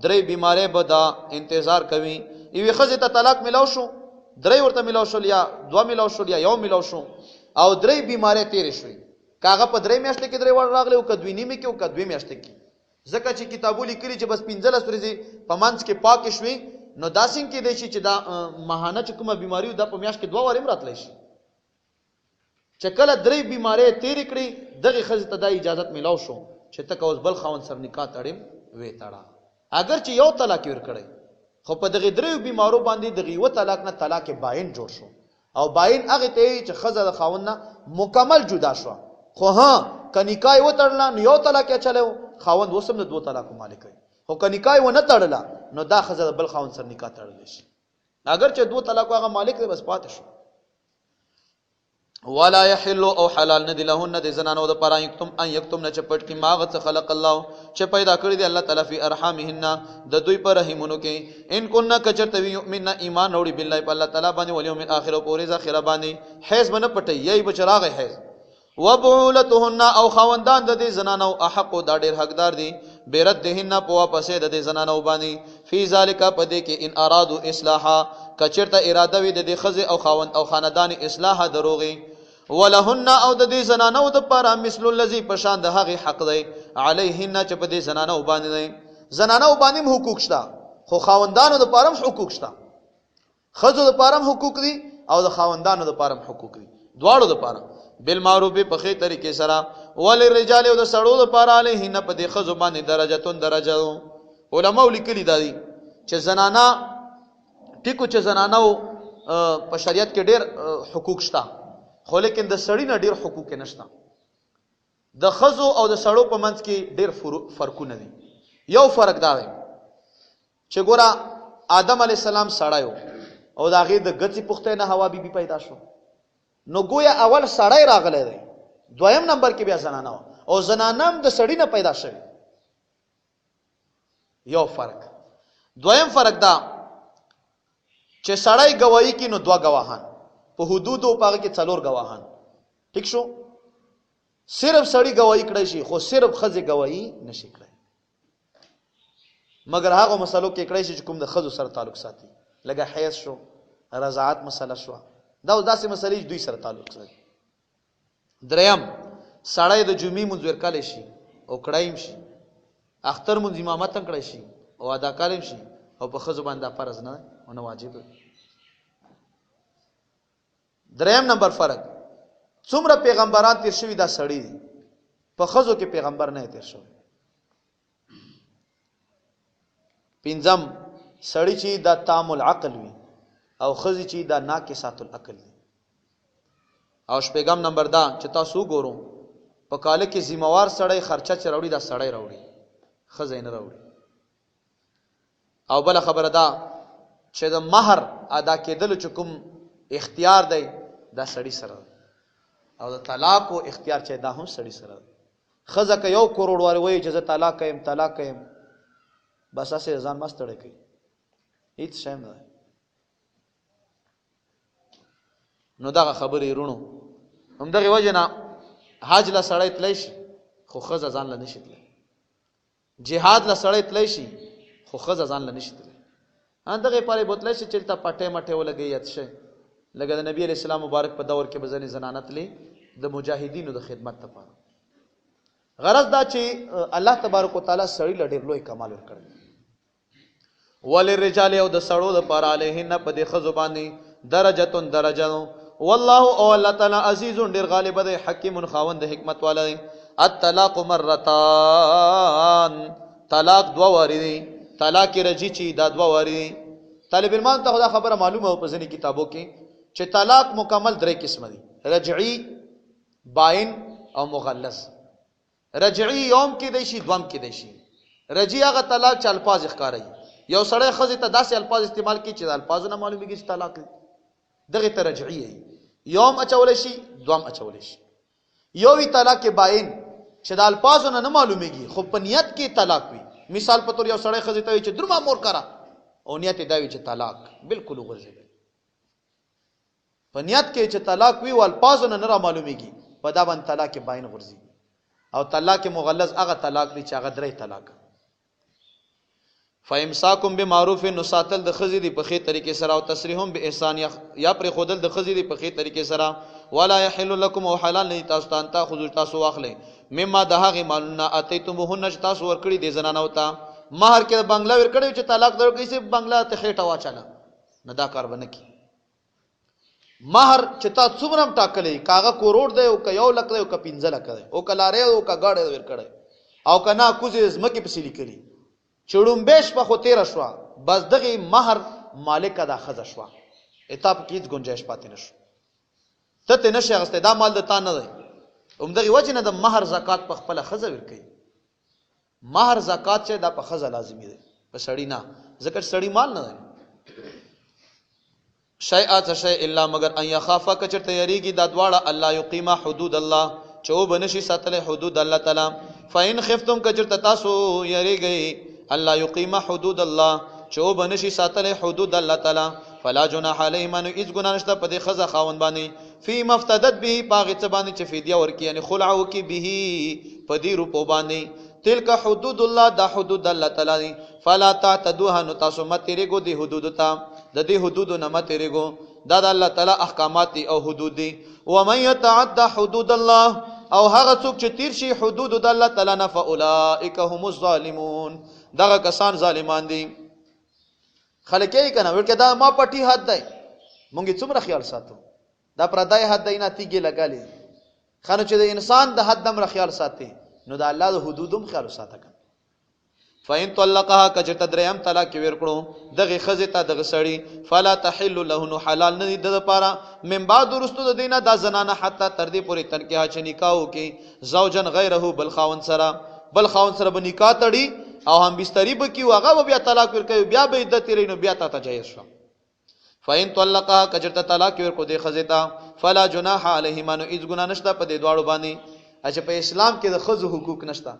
درې بیماری به دا انتظار کوي. یوه خزي ته طلاق ملاو شو درې ورته ملاو شو یا 2 ملاو شو یا یو ملاو شو او درې بیماری تیر شوي کاغه په 3 میاشتې کې درې ور راغلی او کدوې نیمه کې او کدوې میاشتې کې ځکه چې کتابو لیکلي چې بس 15 ورځې په منځ کې پاک شوي نو داسین کې دی چې دا ماهانه چې کومه بیماری دا په میاشت کې 2 وریم راتلی شي چې کله درې بیماری تیر کړي دغه خزې ته د اجازه ملاو شو چې تک اوس بل خاون سر نکاح تړم وې تړه اگر چې یو طلاق ور کړی خو په دغه درې بیمارو باندې دغه یو طلاق نه طلاق باین جوړ شو او باین هغه ته چې خزه د خاون نه مکمل جدا شو. خو ها کنیکای و تړلا نو یو طلاق چلو خاوند وسم د 2 طلاق مالک وي خو کنیکای و نه تړلا نو دا خزه بل خاوند سر نکاح تړل شي اگر چې 2 طلاق هغه مالک دی بس پاتې شو. ولا يحل او حلال ندی لهن د زنانو د پاره یکتم نه چپټ کی ماغه خلق الله چې پیدا کړی دی الله تعالی فی ارحامهن د دوی پر رحمونو کې ان کنا کچرت وی یؤمن ایمان وروړي بالله په الله تعالی باندې ول یوم الاخر او پورې ځخره باندې حیز بنه پټي یی بچراغه حیز وبعولتهن او خوندان د دې زنانو احق او دا ډیر حقدار دي بیردهن په واپسې د دې زنانو باندې فی ذالک پدې کې ان ارادو اصلاحا کچرت اراده وی د دې خزه او خوند او خاندان اصلاح دروغي ولهن او د دې زنانو د پاره مثل الذی پشان د هغه حق دی علیهن چې په دې زنانو باندې دی زنانو باندې حقوق شته خو خوندانو د پاره حقوق شته خزو د پاره حقوق دي او د خوندانو د پاره حقوق دي دواړو د پاره بالمعروف په خې طریقې سره وللرجال او د سړو د پاره علیهن په دې خزو باندې درجه علماء لیکلي دي چې زنانا ټیکو چې زنانو په شریعت کې ډېر حقوق شته خو لیکن د سړی نه ډېر حقوق نشته د خزو او د سړو په منځ کې ډېر فرقونه دي. یو فرق دا دی چې ګوره آدم علی السلام سړی او د هغې د ګڅې پوښتنې نه حوا بیبي پیدا شو نو گویا اول سړی راغلی دی دویم نمبر کې بیا زنانه او زنانه هم د سړی نه پیدا شوی. یو فرق. دویم فرق دا چې سړی گواہی کې نو 2 گواهان، په حدود او پاغه کې 4 گواهان. ٹھیک شو؟ صرف سړی گواہی کړی شي خو صرف خزه گواہی نشي کړی، مگر هغه مسلو کې کړی شي چې کوم د خزو سره تعلق ساتي، لکه حیض شو، رضاعت مسله شو، دا داسې مسلې دوی سره تعلق ساتي. دریم سړی د جمعې منځ ورکړی شي او کړایم شي، اختر منځ امامت هم کړی شي او ادا کړی شي، او په خزو باندې فرض نه او نه واجب. دریم نمبر فرق، څومره پیغمبران تیر شوي دا سړی دي، په خزو کې پیغمبر نه تیر شوی. پنځم سړی چې دا تام العقل وي او خزي چې دا ناقصات العقل وي. او شپږم نمبر دا چې تاسو ګورو په کاله کې ذمہوار سړی خرچه چې راوړي دا سړی راوړي، خزه نه راوړي. او بل خبره دا چې د مہر ادا کېدل چې کوم اختیار دی دا سړی سره، او د طلاق او اختیار چې دا هم سړی سره. خزه که 1 کروڑ واره وایي چې زه طلاق کيم بس اسه ځان مستړی کوي، هیڅ شی نه. نو دا خبرې رونو هم دغه وجه نه حج لا سړی تلی شي خو خزه ځان لا نشي تلی، جهاد لا سړی تلی شي خو خزه ځان لا نشي تلی. ان دغه پاره بوتلی شي چلتا پټه مټه ولګي یت شي، لکه د نبی علیہ السلام مبارک په دور کې بزنی زنانت لې د مجاهدینو د خدمت لپاره. غرض دا چې الله تبارک وتعالى سړی لډیر لوی کمال ورکړي. وللرجال او د سړو د پر علیهن په د خزو باندې درجه، والله او الله تعالی عزیز ډیر غالب دی، حکیم خاوند د حکمت والا دی. الطلاق مرتان، طلاق 2 واری دی، طلاق رجی چې دا 2 واری دی. طالب علمان ته خدا خبره معلومه او په ځینې کتابو کې چې طلاق مکمل 3 قسم دي، رجعی، باین او مغلظ. رجعی یوم کې دی شي، دوم کې دی شي. رجعی هغه طلاق چې الفاظ ښکاري، یو سړی خزه ته داسې الفاظ استعمال کوي چې د الفاظو نه معلومیږي چې طلاق دی، دغه ته رجعی دی. یوم اچول شي، دوم اچول شي. یو وی طلاق باین چې د الفاظو نه معلومیږي خو په نیت کې طلاق وي. مثال په تور یو سړی خزه ته وي چې درما مور کرا، او نیت دا وي چې طلاق بالکل وګرځي. په نیت کې چې طلاق وی او الفاظو نه معلومیږي په دا باندې طلاق باین ورځي. او طلاق مغلظ هغه طلاق دی چې هغه 3 طلاق. فامساکم بمعروف، نو ساتل د خزی دی په خې طریقې سره، او تسریحهم باحسان یا پر خودل د خزی دی په خې طریقې سره. ولا يحل لكم او حلال نه تاسو ته انتا خذ تاسو واخلې مما دهغه مالنا اتیتمهن تاسو ورکړي دي زنانو ته. مہر کې بنگلا ورکړي چې طلاق درکې سي بنگلا ته خېټه واچاله نه، دا کار ونه کی. مہر چې تا څومره ټاکلې کاغه کروڑ دی او ک 1 لک دی او ک 15 لک دی او ک لارې او ک گاډه ورکړي او کنا کوزې زمکه په سلی کړي چړم بیش په خو 13 شو، بس دغه مہر مالک دا خزه شو، اتاب کیږي گنجائش پاتې نشو، ته نشه غسته دا مال د تا نه دی. دغه وجه نه د مہر زکات په خپل خزه ورکړي. مہر زکات چې دا په خزه لازمي دی، په سړی نه، ځکه سړی مال نه دی. شیئات شیء الا مگر ان یخافا کچرته یریږي دا دواړه الله یقیما حدود الله، چې وبنشي ساتل حدود الله تعالی. فین خفتم کچرته تاسو یریږي الله یقیما حدود الله، چې وبنشي ساتل حدود الله تعالی. فلا جناح علیهما، نو اذ ګنا نشته په دې خزه خاوند باندې، فی مفتدت به پاغه څه باندې چې فدیه ورکی یعنی خلع وکي به په دې روپو باندې. تلک حدود الله، دا حدود الله تعالی. فلا تعتدوها، نو تاسو مت تیریګو دی حدود ته، د دې حدود نه مت تیریګو، دا د الله تعالی احکامات دي او حدود دي. و من يتعدى حدود الله، او هغه څوک چې تیر شي حدود د الله تعالی نه، فاولئک هم الظالمون، دغه کسان ظالمان دي. خلک یې کنه ورکه دا ما پټي حد دی، مونږ څومره خیال ساتو، دا پردای حد دی نه تیګه لګالي. خانه چې د انسان د حد دمر خیال ساتي، نو د الله د حدودم خیال ساته. فین طلقها کجت دریم طلاق ورکړو دغه خزه ته دغه سړی، فلا تحل له، نو حلال نه د لپاره من بعد ورستو د دینه دا زنانه حتی تر دې پورې تنکیه چې نکاح وکي زوجن غیره بل خاون سره به نکاح تړي او هم بستری به کی هغه بیا طلاق ورکوي، بیا به عدت لري، بیا ته جایز شو. فین طلقها کجت طلاق ورکړو د خزه ته، فلا جناح علیهما، نو اذ ګنا نشته په دې دواړو باندې. اچھا په اسلام کې د خزو حقوق نشته،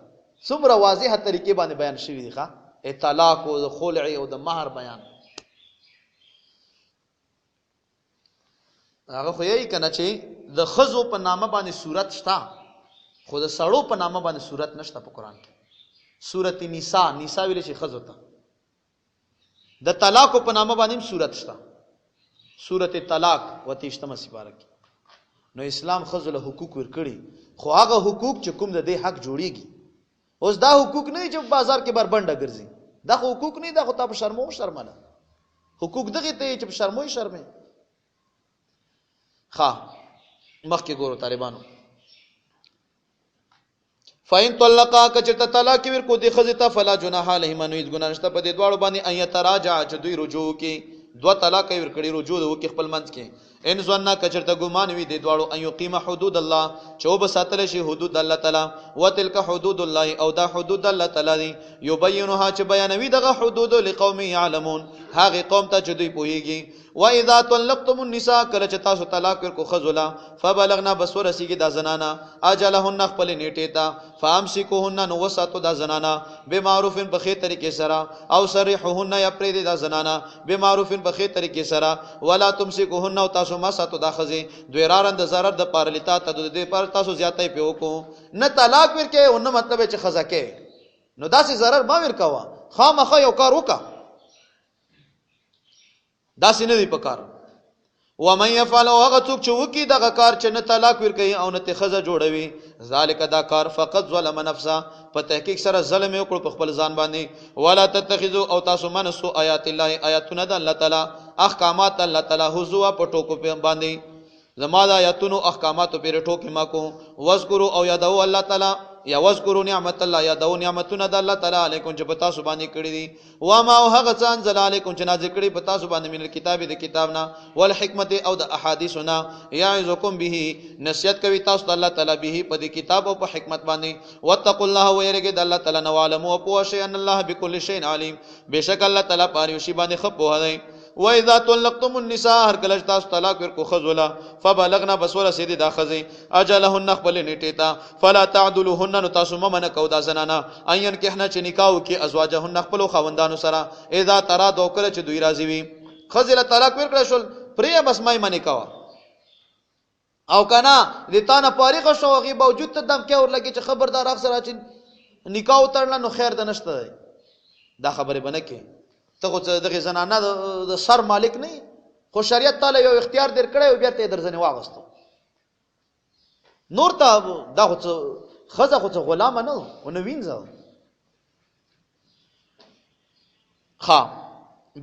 څومره واضحه طریقې باندې بیان شوی دی ښا، طلاق او خلع او د مہر بیان. هغه خو یې کنه چې د خزو په نامه باندې صورت شته خو د سړو په نامه باندې صورت نشته په قران کې. سورۃ نساء ویل شي خزو ته. د طلاق په نامه باندې صورت شته. سورۃ طلاق وتیشتمه سپاره کې. نو اسلام خزو له حقوق ورکړي خو هغه حقوق چې کوم د دې حق جوړيږي. اوس دا حقوق نه چې بازار کې بربنده ګرځي. دا حقوق نه دا خو تاسو شرمنه حقوق دغه ته چې شرمه مخکې ګورو طالبانو. فاین طلقا کچته طلاق ورکو دی خزته فلا جناح علیهما نو هیڅ ګناه نشته په دې دواړو باندې ان یتراجع چې دوی رجوع کې دو طلاق ورکړي رجوع وکي خپل منځ کې. ان ظننا کچرته ګمان وي دی دواړو ان یقیم حدود الله چې وب ساتل شي حدود الله تعالی وتلک حدود الله او دا حدود الله تعالی یبینها چې بیانوي دغه حدود لقوم یعلمون هغه قوم ته چې دوی پوهیږي. و اذا طلقتم النساء کله چې تاسو طلاق ورکو خذلا فبلغنا بسورسیږي دا زنانا اجلهن خپل نیټه تا فامسكوهن نو وساتو دا زنانا بمعروف بخیر طریقې سره او صریحهن یا پرې دا زنانا بمعروف بخیر طریقې سره ولا تمسكوهن او تاسو ما ساتو دا خزي دویرارند zarar د پارلیتا ته د دې پر تاسو زیاتې پیو کو نه طلاق ورکه او نه مطلب چې خزا کې نو داسې zarar ما ورکوا خامخا یو کار وکا داسې نه دی پکار. و من يفعل هغه څوک چې وکي دغه کار چې نه طلاق ورکوي او نه تخزه جوړوي ذالک دا کار فقط ظلم نفسه په تحقیق سره ظلم وکړو په خپل ځان باندې. ولا تتخذوا او تاسو منسو آیات الله آیاتونه د الله تعالی احکامات الله تعالی حضوا په ټوکو په باندې زما د آیاتونو احکامات په ټوکو ما کو واذکروا او یادو الله تعالی یا واذکروا نعمت الله یادو نعمتونه د الله تعالی علیکم چې پتا سو باندې کړی دي و ما هغه ځان زل علیکم چې نازل کړی پتا سو باندې من کتاب د کتابنا والحکمت او د احادیثنا یعظکم به نصیحت کوي تاسو د الله تعالی به په دې کتاب او په حکمت باندې واتقوا الله ويرګه د الله تعالی نو علم او پوه شي ان الله بكل شيء علیم بشک الله تعالی پاره شی باندې خپو هدي. و اذا طلقتم النساء هر کله تاسو طلاق ورکو خذولا فبلغنا بسوره سيدي دا خزي اجلهن خپل نیټه تا فلا تعدلوهن نو تاسو ممنه کو دا زنانا اين کهنه چې نکاح کی ازواجهن خپل خوندانو سره اذا ترا دوکره چې دوی راضي وي خزل طلاق ورکړل شول پرې بس مای منی کا او کنا لتانه فارغ شو غي باوجود ته دم کې اور لګي چې خبردار اکثر چې نکاح تړل نو خیر ده نشته دا خبره بنه کې ته خو دغه زنانه د سر مالک نه خو شریعت تعالی یو اختیار در کړی او بیا ته درځنه واغستو نور ته دا خو خزه خو غلام نه او نه وینځه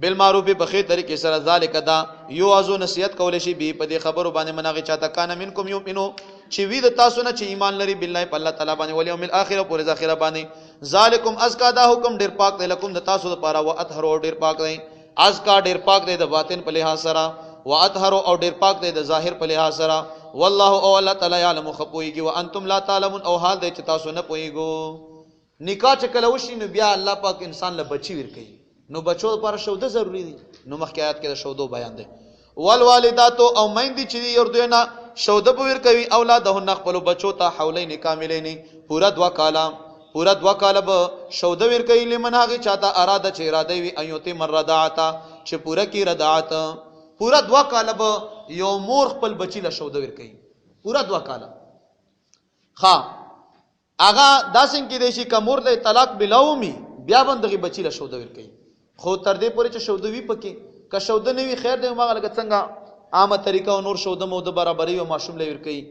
بالمعروف بخیر طریقې سره ذالک دا یو ازو نصیحت کول شي به په دې خبرو باندې مناغه چاته کان منکم یؤمنو چې وی د تاسو نه چې ایمان لري بالله په الله تعالی باندې او یوم الاخره پر ذخیره باندې ذالکم ازکا دا حکم ډیر پاک دی لکم د تاسو لپاره او اطهر ډیر پاک دی ازکا ډیر پاک دی د باطن په لحاظ سره او اطهر او ډیر پاک دی د ظاهر په لحاظ سره والله او الله تعالی علم خپويږي وانتم لا تعلمون او حال دی چې تاسو نه پويګو نکاح چې کله وشي نو بیا الله پاک انسان له بچي ورکي نو بچو لپاره شوده ضروری دي نو مخکې آیات کې د شودو بیان دی والوالدات او مېندې چې یور دوینا شوده په ور کوي اولادهن خپل بچو ته حولین کاملین پورا 2 کاله به شوده ور کوي لمن هغه چاته اراده چې اراده وي ايوته مرضعتا چې پورا کی رضاعت پورا 2 کاله به یو مور خپل بچی له شوده ور کوي پورا 2 کاله اغا داسن کې دیشي کمور د طلاق بلاومي بیا بندغي بچی له شوده ور کوي خو تر دې پورې چې شوده وی پکې که شوده نه وی خیر دی ماغه لکه څنګه عامه طریقه او نور شوده مو د برابرۍ او ماشوم لې ور کوي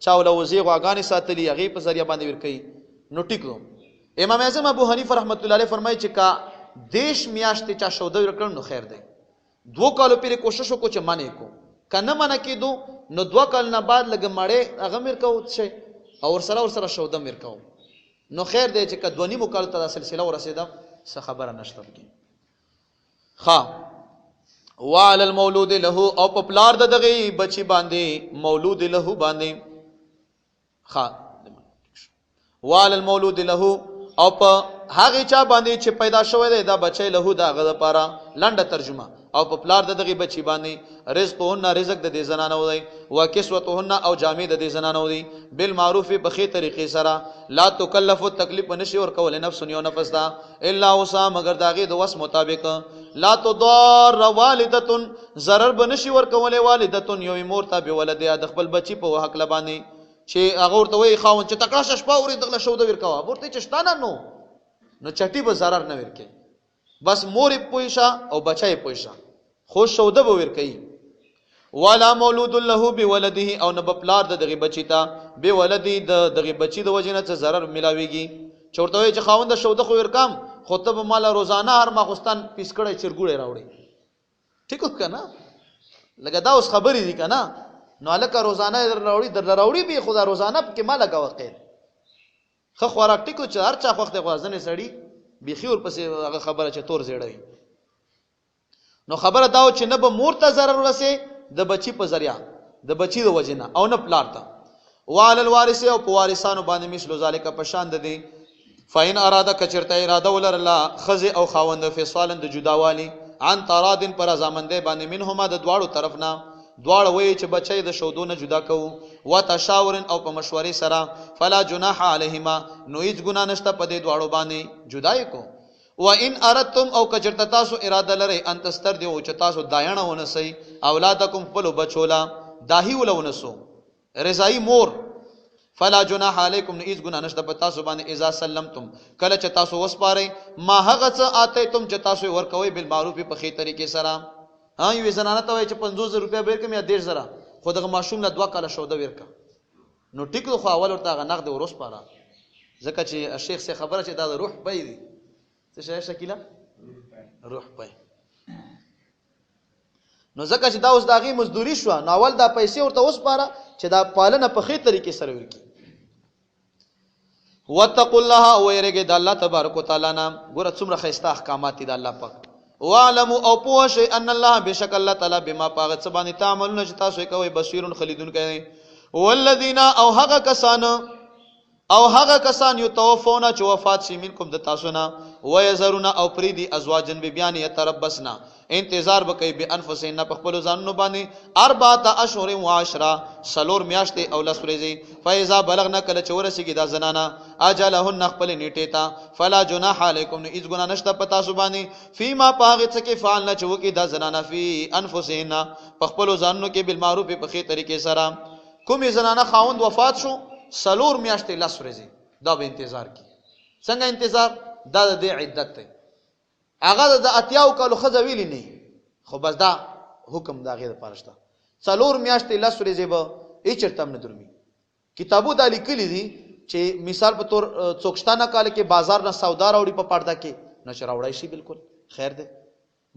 چاوله وزي غاګانی ساتلی هغه په ذریعہ باندې ور کوي نو ټیکو امام اعظم ابو حنیفه رحمت الله علیه فرمایي چې کا دیش میاشتې چا شوده ور کړن نو خیر دی 2 کالو پیر کوشش وکړو چې معنی کو کنه معنی کېدو نو 2 کال نه بعد لګ مړې هغه مر کو شي او ور سره شوده مر کو نو خیر دی چې کا 2 کال ته سلسله ورسېده څه خبره نشته کی وعلى المولود له او پپلار د دغه بچی باندې مولود له باندې وعلى المولود له او په هغه چا باندې چې پیدا شوی دی دا بچی له دا غ لپاره لنډه ترجمه او په پلار د دغه بچی باندې رزقهن رزق د دې زنانو دی وکسوتهن او جامې د دې زنانو دی بالمعروف په خې طریقې سره لا تکلف تکلیف نشي ور کول نفس یو نفس دا الا وسع مگر داغه د وس مطابق لا تضار والدتن ضرر بنشي ور کول والدتن یو مور ته به ولدیا د خپل بچی په حق لبانی چې هغه ورته وی خاون چې تکاشه شپه ورې دغه شو د ورکوا ورته چشتانه نو چټي به zarar نه ورکي بس مور پويشه او بچای پويشه خوش شوده به ورکي ولا مولود له بولده او نه بپلار د دغه بچی ته به ولدي د دغه بچی د وجنه څه zarar ملاويږي چورته وي چې خاوند شوده خو ورکام خطبه مال روزانه هر ماخستان پیسکړې چرګوړې راوړي ټیک وکنه لکه دا اوس خبرې دي کنه نو الکه روزانه راوړي به خدا روزانه کې مال لګا خو خوراک ټیکو چې هر چا وخت غوازنه سړی بيخي ور پسې هغه خبره چې تور زیړوي نو خبره داو چې نه به مور ته zarar ورسه د بچی په ذریعہ د بچی د وجنه او نه پلار ته وعلى الوارث او په وارثانو باندې مثلو ذالک په شان د دي فین اراده کچرته اراده ولر الله خزه او خاوند فصالن د جداوالی عن ترادن پر ازامنده باندې منهما د دواړو طرفنا دواړه وای چې بچی د شودونه جدا کوو وتشاورن او په مشورې سره فلا جناح علیهما نو هیڅ ګناه نشته په دې دواړو باندې جدای کو و ان اردتم او کچرته تاسو اراده لرئ ان تستردیو چې تاسو دایانه ونسئ اولادکم خپل بچولا داهی ولونسو رضای مور فلا جناح علیکم نو هیڅ ګناه نشته په تاسو باندې اذا سلمتم کله چې تاسو وسپارئ ما هغه څه آتیتم چې تاسو ورکوي بالمعروف په خې طریقې سره ها یو زنانه ته وای چې 50000 روپیا به کم یا 15000 خو دغه ماشوم له 2 کاله شوده ورکا نو ټیک خو اول ورته غ نقد ورس پاره ځکه چې شیخ سے خبره چې دا د روح پي دي څه شي شکیلا روح پي نو ځکه چې دا اوس داغي مزدوري شو نو اول دا پیسې ورته اوس پاره چې دا پالنه په خې طریقې سره ورکی واتقوا الله ويرګه د الله تبارک وتعالى نام ګوره څومره خيسته احکامات دي د الله پاک وعلموا او پوښ ان الله بشک الله تعالی بما پاغت سبانی تعملون چې تاسو کوي بصیرون خلیدون کوي والذین او هغه کسان یتوفون چې وفات شي منکم د تاسو نه ويزرون او پریدي ازواجن به بیان یتربسنا انتظار وکي به انفسنا په خپل ځانونو باندې 4 اشهر و 10 سلور میاشتې او لسوريزي فاذا بلغنا کله چې ورسیږي دا زنانا اجلهن خپل نیټه تا فلا جناح علیکم نو اذ ګنا نشته پتا سو باندې فيما پاغه څه کې فعلنا چې وکي دا زنانا فی انفسنا په خپل ځانونو کې بالمعروف په خې طریقې سره کومې زنانا خاوند وفات شو سلور میاشتې لسوريزي دا به انتظار کی څنګه انتظار دا د عدت ته هغه د اتیاو کالو خزه ویلی نه خو بس دا حکم دا غیر پارشته څلور میاشتې لسوريزي به هیڅ تم نه درمي کتابو د لیکلي دي چې مثال په تور څوکشتانه کال کې بازار نه سودا راوړي په پرده کې نشر راوړای شي بالکل خیر ده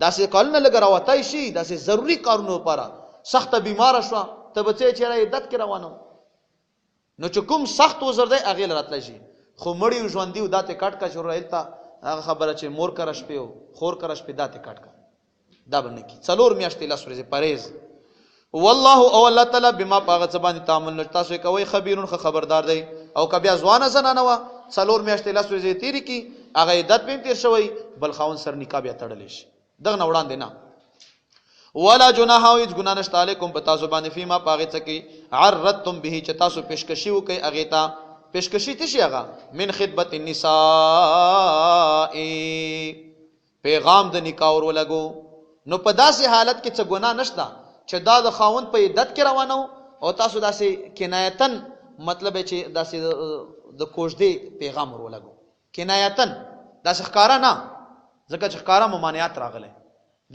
داسې کال نه لګراوتای شي داسې ضروری کارونو لپاره سخت بیمار شو ته بچي چې عدت کې روانو نو چې کوم سخت وزر دی هغه لراتل شي خو مړی ژوند دی داته کټ کا شروع ایلتا هغه خبره چې مور کرش پیو خور کرش په داته کټ کا دا باندې کی څلور میاشتې لاسوري پرهیز والله او الله تعالی بما پاغه زبان تعامل تاسو کوي خبيرون خبردار دی او کبیا ځوانه زنانه وا څلور میاشتې لاسوري تیری کی هغه عدت په تیر شوی بل خاون سر نکاح بیا تړل شي دغه نه وړاندې نه ولا جناح او ګنا نشته علیکم پتا زبان فيما پاغه چکی عرضتم به چې تاسو پیشکشي وکي اغه تا پیشکشی تشی هغه من خدمت النساء پیغام د نکاح ور ولګو نو په داسې حالت کې څه ګناه نشته چې دا د خاوند په عدت کې روانو او تاسو داسې کنایتن مطلب چې داسې د کوژدې پیغام ور ولګو کنایتن داسې ښکارا نه ځکه چې ښکارا ممانعات راغله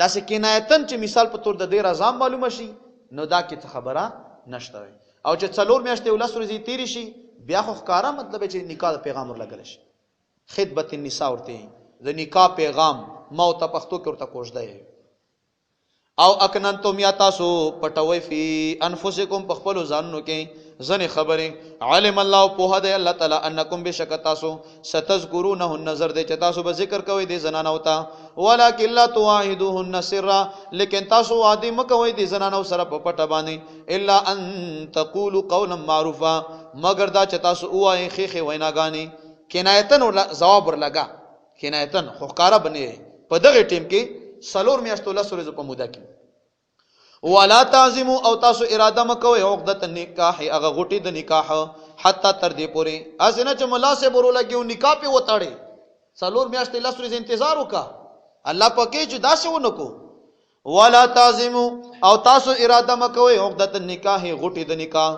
داسې کنایتن چې مثال په تور د دې رضام معلومه شي نو دا کې څه خبره نشته او چې څلور میاشتې ولسوري تیری شي بیا خو ښکارا مطلب چې نکاح پیغام ورلګل شي خدمت النساء ورته د نکاح پیغام مو ته پښتو کې ورته کوژده او اکننتم یا تاسو پټوي فی انفسکم په خپل ځانونو کې ځنې خبره علم الله په هدا الله تعالی انکم بشک تاسو ستذکرونه النظر دې چې تاسو به ذکر کوئ دې زنانو ته ولکن لا تواعدوهن سرا لیکن تاسو وعده مکوئ دې زنانو سره په پټه باندې الا ان تقولوا قولا معروفا مگر دا چې تاسو وایي خېخه ویناګانی کنایتن ور جواب ورلګا کنایتن خو ښکارا بنې په دغه ټیم کې سلور میاشتو لسو ورځو په موده کې. ولا تعزموا او تاسو اراده مکوئ عقدۃ النکاح هغه غټي د نکاح حتی تر دې پورې ازنه چې ملا سے برو لګیو نکاح په وتاړي سلور میاشتې لسو ورځې انتظار وکا الله پکې چې داسې ونکو. ولا تعزموا او تاسو اراده مکوئ عقدۃ النکاح غټي د نکاح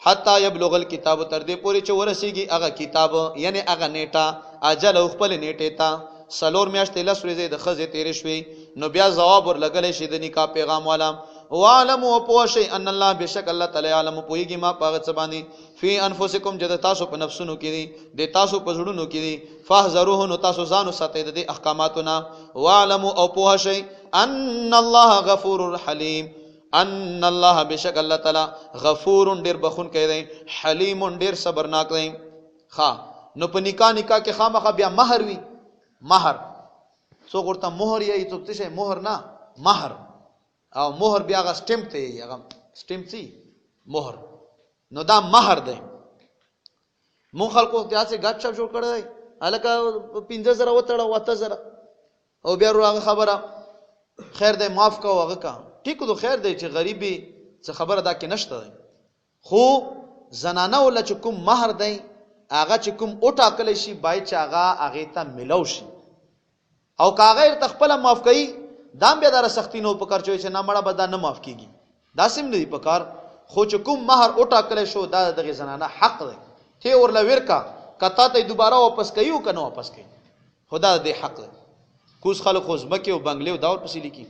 حتی یبلغ الکتاب تر دې پورې چې ورسیږي هغه کتاب یعنی هغه نیټه اجل خپل نیټه تا سلور میاشتې لس ورځې د خزې تیرې شوي نو بیا جواب ورلګلی شي د نکاح پیغام والا. وعلموا پوه شئ ان الله بشک الله تعالی علم پوهیږي ما پاغه څه باندې فی انفسکم چې د تاسو په نفسونو کې دي د تاسو په زړونو کې دي فاحذروه نو تاسو ځان وساتئ د دې احکاماتونه. وعلموا او پوه شئ ان الله غفور حلیم ان الله بشک الله تعالی غفور ډیر بخون کوي دی حلیم ډیر صبرناک دی. ها نو په نکاح کې خامخا بیا مہر وی مہر څو ورته مہر یې څه څه مہر نه مہر او مہر بیا غا سٹمپ ته یې هغه سٹمپ سی مہر نو دا مہر دی. مون خلکو ته اسه غټ شپ جوړ کړی الکه 15000 وتړه 7000 او بیا هغه خبره خیر دی معاف کا هغه کا ټیک دو خیر دی چې غریبي څه خبره دا کې نشته خو زنانه ول چې کوم مہر دی هغه چې کوم او ټاکل شي بای چې هغه ته ملو شي او کاغیر تخپل معاف کړي دام بیا در سختی نو پکار چوي چې نه مړه بدا نه معاف کیږي دا سم نه دی پکار خو چې کوم مہر او ټاکل شو دا دغه زنانه حق دی ته ورلا ورکا کته ته دوباره واپس کيو کنه واپس کوي خدا دې حق دی. کوس خلک خو زمکه او بنگلې او داور پسې لیکي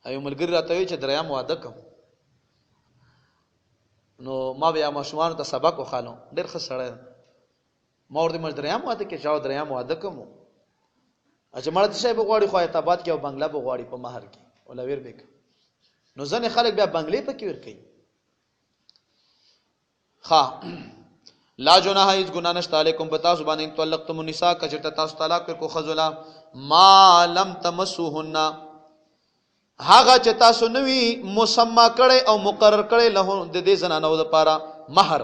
ایو ملګری راته وی چې دریم واده کوم نو ما بیا ماشومان ته سبق وخالو ډېر ښه سړی ما ورته مې دریم واده کې چاو دریم واده کوم اچھا مړه څه به غواړي خو ایتابات کې او بنگلا به غواړي په مہر کې ولا ور بیک نو ځنه خلک بیا بنگلې په کې ور کوي. ها لا جناح اذ گناہ نشته علیکم بتا سبحان طلقتم النساء کجرت تاسو طلاق کو خذلا ما لم تمسوهن هاغه چې تاسو نوی مسما کړي او مقرر کړي له د دې زنانو د پاره مہر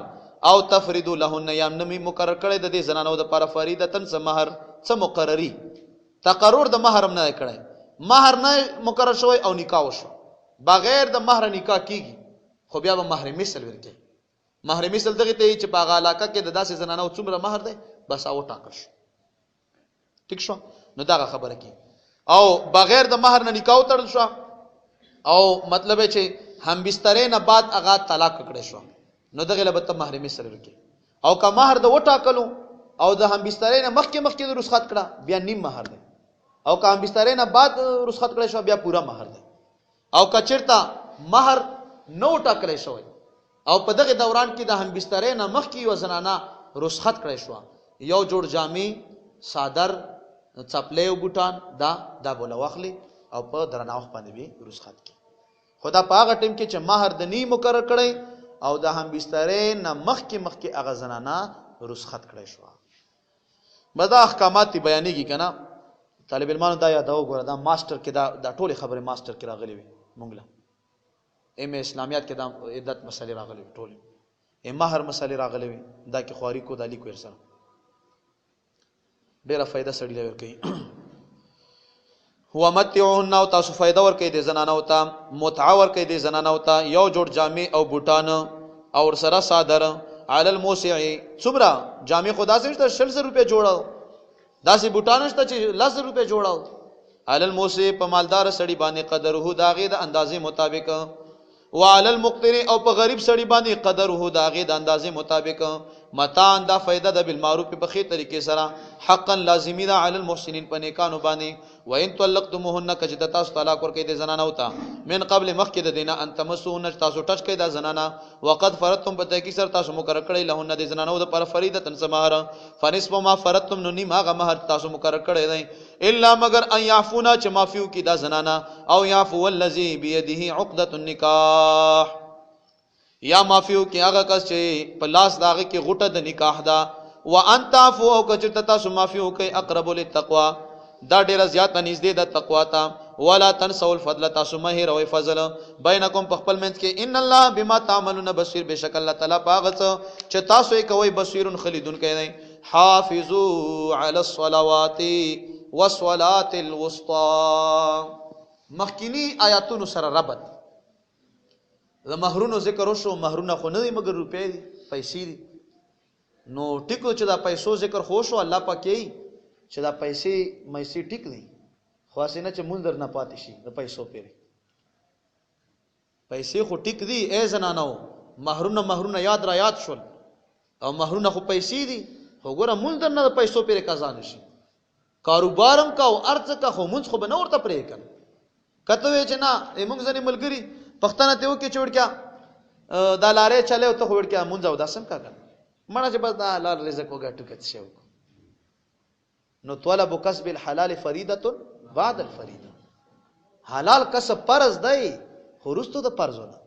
او تفریدو لهن یم نمی مقرر کړي د دې زنانو د پاره فریدتن څه مہر څه مقرری تقرر د مہر نه کړي مہر نه مقرر شوی او نکاح وشو بغیر د مہر نکاح کیږي خو بیا به مہر مثل ورکړي. مہر مثل دغه ته چې په هغه علاقه کې د داسې زنانو څومره مہر دی بس او ټاکل شو ټیک شو نو دا خبره کی او بغیر د مہر نه نکاح تړل شو او مطلب چې هم بسترې نه بعد هغه طلاق کړي شو نو دغه لبته مہر مثل ورکړي او که مہر د وټاکلو او د هم بسترې نه مخکې د رخصت کړه بیا نیم مہر دی او که هم بسترې نه بعد رخصت کړي شو بیا پورا مہر دی او کچرتا مہر نو ټاکل شوی او په دغه دوران کې د هم بسترې نه مخکې یو زنانه رخصت کړي شو یو جوړ جامې صادر چپلې او بوټان دا بوله واخلي او په درناوخ باندې به رخصت کی خدا په هغه ټیم کې چې مہر د نی مقرر کړي او د هم بسترې نه مخکې هغه زنانه رخصت کړي شو. بدا احکامات بیانېږي کنه طالب علمانو دا یادو غره دا ماستر کې دا ټوله خبره ماستر کې راغلي وي مونږ ام اسلامیات کې دا عدت مسلې راغلي ټوله مہر مسلې راغلي وي دا کې خواري کو دالی کو ارسل ډیره فائدہ سړی لور کوي. هو متعون او تاسو فائدہ ور کوي د زنانو ته متع ور کوي د زنانو ته یو جوړ جامې او بوټان او سره صادر علی الموسع صبرا جامې خدا سے 600 روپے جوړاو داسې بوټان شته چې 10 روپے جوړاو علی الموسع په مالدار سړی باندې قدره داغه د اندازې مطابق وعلى المقتر او په غریب سړی باندې قدره داغه د اندازې مطابق متان دا فائدہ د بالمعروف په خې طریقې سره حقا لازمی دا علی المحسنین په نیکانو باندې وان طلقتموهن کجد تاسو طلاق ورکې د زنانه وتا من قبل مخکې د دینه ان تمسوهن تاسو ټچ کړئ د زنانه وقد فرضتم په تحقیق سره تاسو مقرر کړئ لهن د زنانه د پر فریضه سمهر فنصف ما فرضتم نو نیم هغه مہر تاسو مقرر کړئ دی الا مگر ان يعفونا چې معفو کی دا زنانه او يعفو الذي بيده عقده النکاح یا معفو کی هغه کس چې په لاس داغه کې غټه د نکاح دا وان تعفو او کچته تاسو معفو کوي اقرب للتقوا دا ډیره زیاته نږدې د تقوا ته ولا تنسوا الفضل تاسو مهر او فضل بینکم په خپل منځ کې ان الله بما تعملون بصیر بشک الله تعالی پاغت چې تاسو یې کوي بصیرون خلیدون کوي حافظوا علی الصلوات والصلاة الوسطى. مخکینی آیاتونو سره ربط د مہرونو ذکر وشو. مہرونه خو نه دي مګر روپۍ دي، پیسې دي. نو ټیکو چې دا پیسو ذکر خو شو، الله پاک یې چې دا پیسې ټیک دي، خو اسینه چې مونږ در نه پاتې شي د پیسو پیری. پیسې خو ټیک دي اے زنانو، مہرونه یاد را یاد شول، او مہرونه خو پیسې دي، خو ګوره مونږ در نه د پیسو پیری قضا نشي. کاروبارم کا او ارڅ کا خو مونږ خو به نه ورته پرې کړ. کته وی چې نه موږ ځنې ملګری پښتنه ته وکي چوڑ کیا دا لارې چلے او ته وړ کیا مونږ او داسم کا کړ مړه چې بس دا حلال رزق وګټو کڅ شو. نو طلب کسب الحلال فریضه بعد الفریضه. حلال کسب فرض دی خو رستو د فرض نه،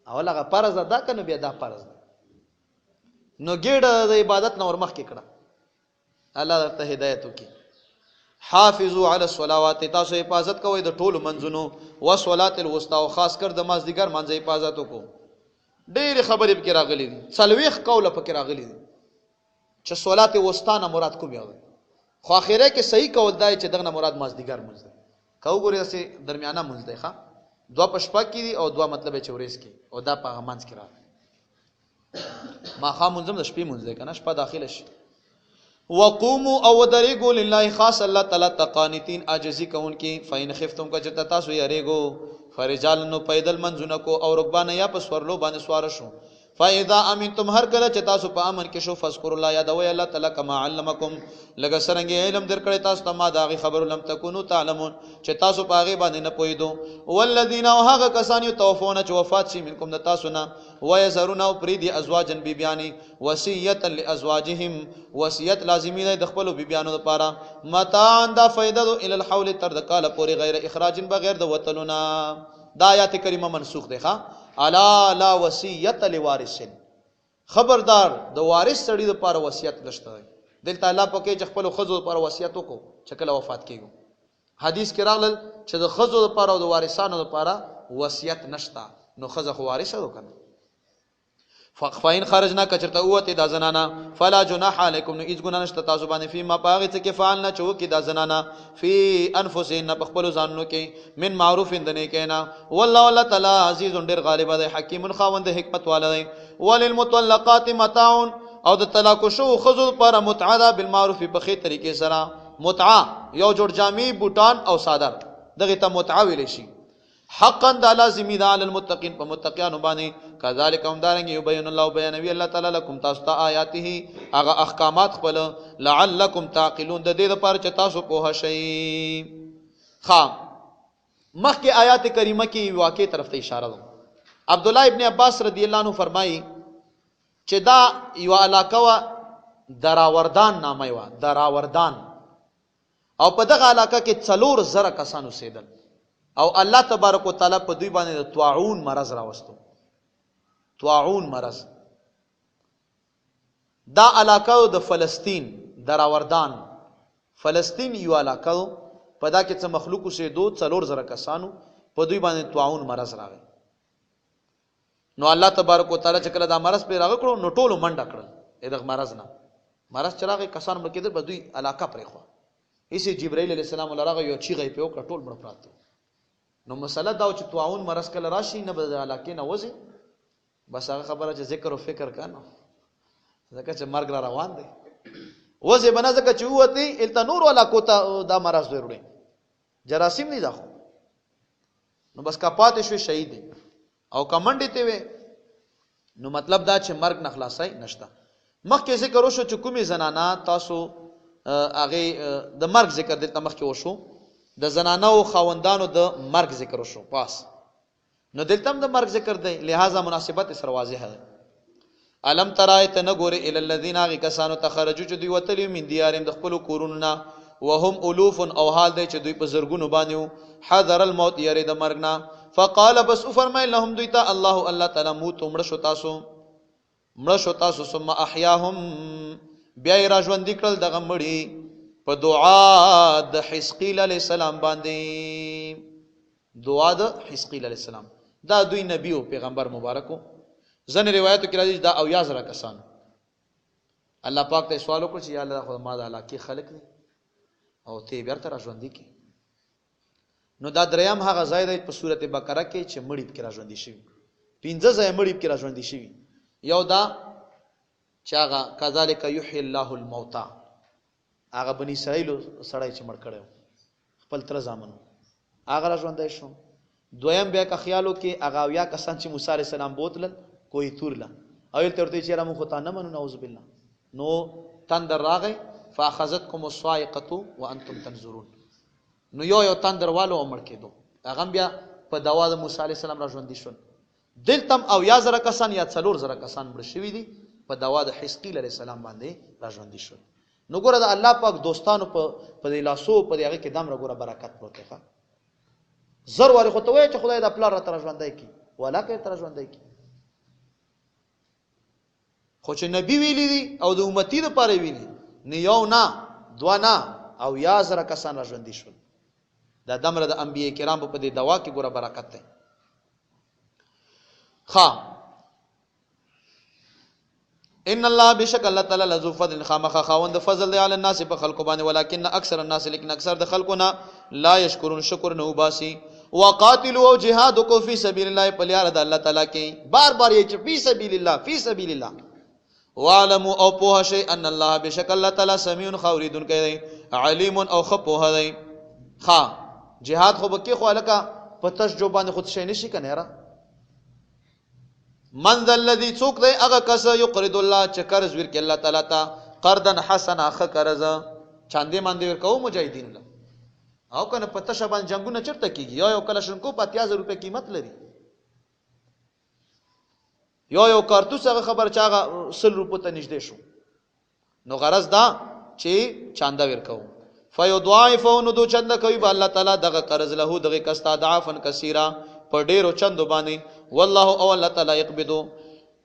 اول هغه فرض ادا کنه بیا دا فرض دی. نو ګډه د عبادت نور مخ کې کړه. الله ته هدایت وکي. حافظوا علی الصلوات، تاسو حفاظت کوئ د ټولو منځونو، و صلات الوسطى، او خاص کر د مازدیګر منځ حفاظت وکړو. ډېر خبرې پکې راغلي دي، څلوېښت قوله پکې راغلي دي چې صلات وسطى نه مراد کوم یو، خو اخره کې صحیح قول دی چې دغه مراد مازدیګر منځ دی. کو ګورې سه درمیانه منځ دی، ښا دوه پشپا کې دي او دوه مطلب چې ورېس کې، او دا په منځ کې راغلی. ما خام منځم د شپې منځ دی کنه، شپه داخله شي. وقوموا او درېګو لله خاص الله تعالی تقانتین عاجزی کون کی. فین خفتم کا چتا تاسو یریګو فرجال نو پیدل منځونه کو او رکبانه یا پس ورلو باندې سوار شو. فاذا امنتم هر کله چې تاسو په امن کې شو فذكر الله یادوي الله تعالی کما علمکم لکه څنګه علم درکړی تاسو ته ما دا غي خبر لم تکونو تعلمون چې تاسو په هغه باندې نه پوهیدو. والذین هغه کسان یتوفون چې وفات شي منکم د تاسو نه ويذرون او پریدي ازواجن بیبیانی وصیت لازواجهم وصیت لازمی ده د خپل بیبیانو لپاره متاع دا فائدہ ال الحول تر د کال پوری غیر اخراج بغیر د وتلنا. دا آیات کریمه منسوخ ده ښا. الا لا وصیت لوارث، خبردار د وارث سړي لپاره وصیت نشته. دلته الله پکې چې خپل خزو لپاره وصیت وکړو چې کله وفات کیږي. حدیث کې راغل چې د خزو لپاره او د وارثانو لپاره وصیت نشته، نو خزه خو وارثه وکړه. فاین خرجنا کچرته اوته دا زنانا فلا جناح علیکم، نو هیڅ ګناه نشته تاسو باندې فيما پاغه څه کې فعلنا چو کې دا زنانا فی انفسهن بخپل ځانونو کې من معروف اندنه کینا. والله تعالی عزیز ډیر غالب دی، حکیم خاوند حکمت والا دی. وللمطلقات متاع، او د طلاق شو خذو پر متعه بالمعروف په خې طریقې سره. متعه یو جوړ جامع بوټان او صادر دغه ته متعه ویل شي. حقا د لازمی ده علی المتقین په متقینو باندې. کذالک هم دارنګ یبین الله بیانوی الله تعالی لكم تاسو ته آیاته هغه احکامات خپل لعلکم تعقلون د دې لپاره چې تاسو په شی. خام مخکې آیات کریمه کې واقع طرف ته اشاره ده. عبد الله ابن عباس رضی الله عنه فرمایي چې دا یو علاقه وا دراوردان نامه وا دراوردان، او په دغه علاقه کې 4000 کسانو سیدل، او الله تبارک وتعالى په دوی باندې د طاعون مرض راوستو. طاعون مرض دا علاقه د فلسطین دراوردان، فلسطین یو علاقه په دا کې څه مخلوق سه دو 4000 کسانو په دوی باندې طاعون مرض راغی. نو الله تبارک وتعالى چې کله دا مرض په راغ کړو نو ټولو منډه کړل دغه مرض نه. مرض چراغ کسان مکه د بدوی علاقه پرې خو ایسه جبرائیل علیہ السلام لراغه یو چی غي په وکړه ټول مړ پراته. نو مسله دا چې طاعون مرض کله راشي نه بل علاقه نه وځي، بس هغه خبره چې ذکر او فکر کنه ځکه چې مرګ را روان دی وځي بنا ځکه چې وته الته نور ولا کوته دا مرض ضروري جراثیم نه ځخو. نو بس کا پاتې شو شهید او کمنډې ته وي، نو مطلب دا چې مرګ نه خلاصای نشته. مخکې ذکر وشو چې کومې زنانا تاسو هغه د مرګ ذکر دلته مخکې وشو، د زنانو خاوندانو د مرګ ذکر وشو پاس، نو دلته هم د مرګ ذکر دی، لہذا مناسبت سره واضح ده. علم ترایت نه ګوره ال الذین هغه کسانو تخرجوا چې دوی وتلی من دیارهم د خپل کورونو نه، وهم الوف او حال دی چې دوی په زرګونو باندې حذر الموت یری د مرګ نه. فقال بس فرمای لهم دوی ته الله تعالی موت مړ شو تاسو ثم احیاهم بیا را ژوند کړل دغه مړي په دعا د حزقیل علیہ السلام باندې. دعا د حزقیل علیہ السلام دا دوی نبی او پیغمبر مبارکو. ځنه روایتو کې راځي دا او یا زره کسان الله پاک ته سوال وکړ چې یا الله خو ما د علاقه خلق دي او ته بیرته را ژوندې کی. نو دا دریم هغه ځای دی په سورته بقره کې چې مړی پکې را ژوندې شي. 15 ځای مړی پکې را ژوندې شي. یو دا چې هغه کذالک یحیی الله الموتى، هغه بنی اسرائیل سړی چې مړ کړو خپل تر زامنو هغه را ژوندې شو. دویم بیا که خیالو کې هغه یا کسان چې موسی علی السلام بوتل کوئی تورلا او تل ورته چې را مخ ته نه منو نعوذ بالله، نو تندر راغی فاخذتكم الصاعقه وانتم تنظرون، نو یو تندر والو عمر کېدو. هغه بیا په دوا د موسی علی السلام را ژوندې شول. دلتم او یا زره کسان یا څلور زره کسان مړ شوي دي په دوا د حزقیل علی السلام باندې را ژوندې شول. نو ګوره د الله پاک دوستانو په دې لاسو په دې هغه کې دم را ګوره برکت پروت دی. زر واره خو ته وایې چې خدای د خپل را تر ژوندې کی ولا کې تر ژوندې کی، خو چې نبی ویلی دي او د امتی لپاره ویلی نه یو نه دوا نه او یا زره کسان را ژوندې شول. دا دمره د انبیای کرام په دې دوا کې ګوره برکت دی. ان الله بشک الله تعالی لذو فضل خامخ خاوند فضل دی علی الناس په خلق باندې، ولکن اکثر الناس لیکن اکثر د خلقنا لا یشکرون شکر نه وباسي. وقاتلوا او جهاد کو فی سبیل الله په لار د الله تعالی کې بار بار یې چې فی سبیل الله فی سبیل الله. وعلموا او په شی ان الله بشک الله تعالی سمیع خوریدون کوي علیم او خپوه دی. جهاد خو بکی خو الکا پتش جو باندې خود شي نشي کنه را. من ذا الذي څوک دی هغه کس یقرض الله چې قرض ورکړي الله تعالی ته قرضا حسنا خ قرض چاندې باندې ورکو مجاهدین له او کنه پتش باندې جنگونه چرته کیږي. یو کلشن کو 50000 روپے قیمت لري، یو کارتوس هغه خبر چاغه 100 روپے ته نږدې شو. نو غرض دا چې چاندا ورکو فیضاعفو نو دو چند کوي به الله تعالی دغه قرض له دغه کستا ضعفن کثیره په ډیرو چندو باندې. والله او الله تعالی یقبضو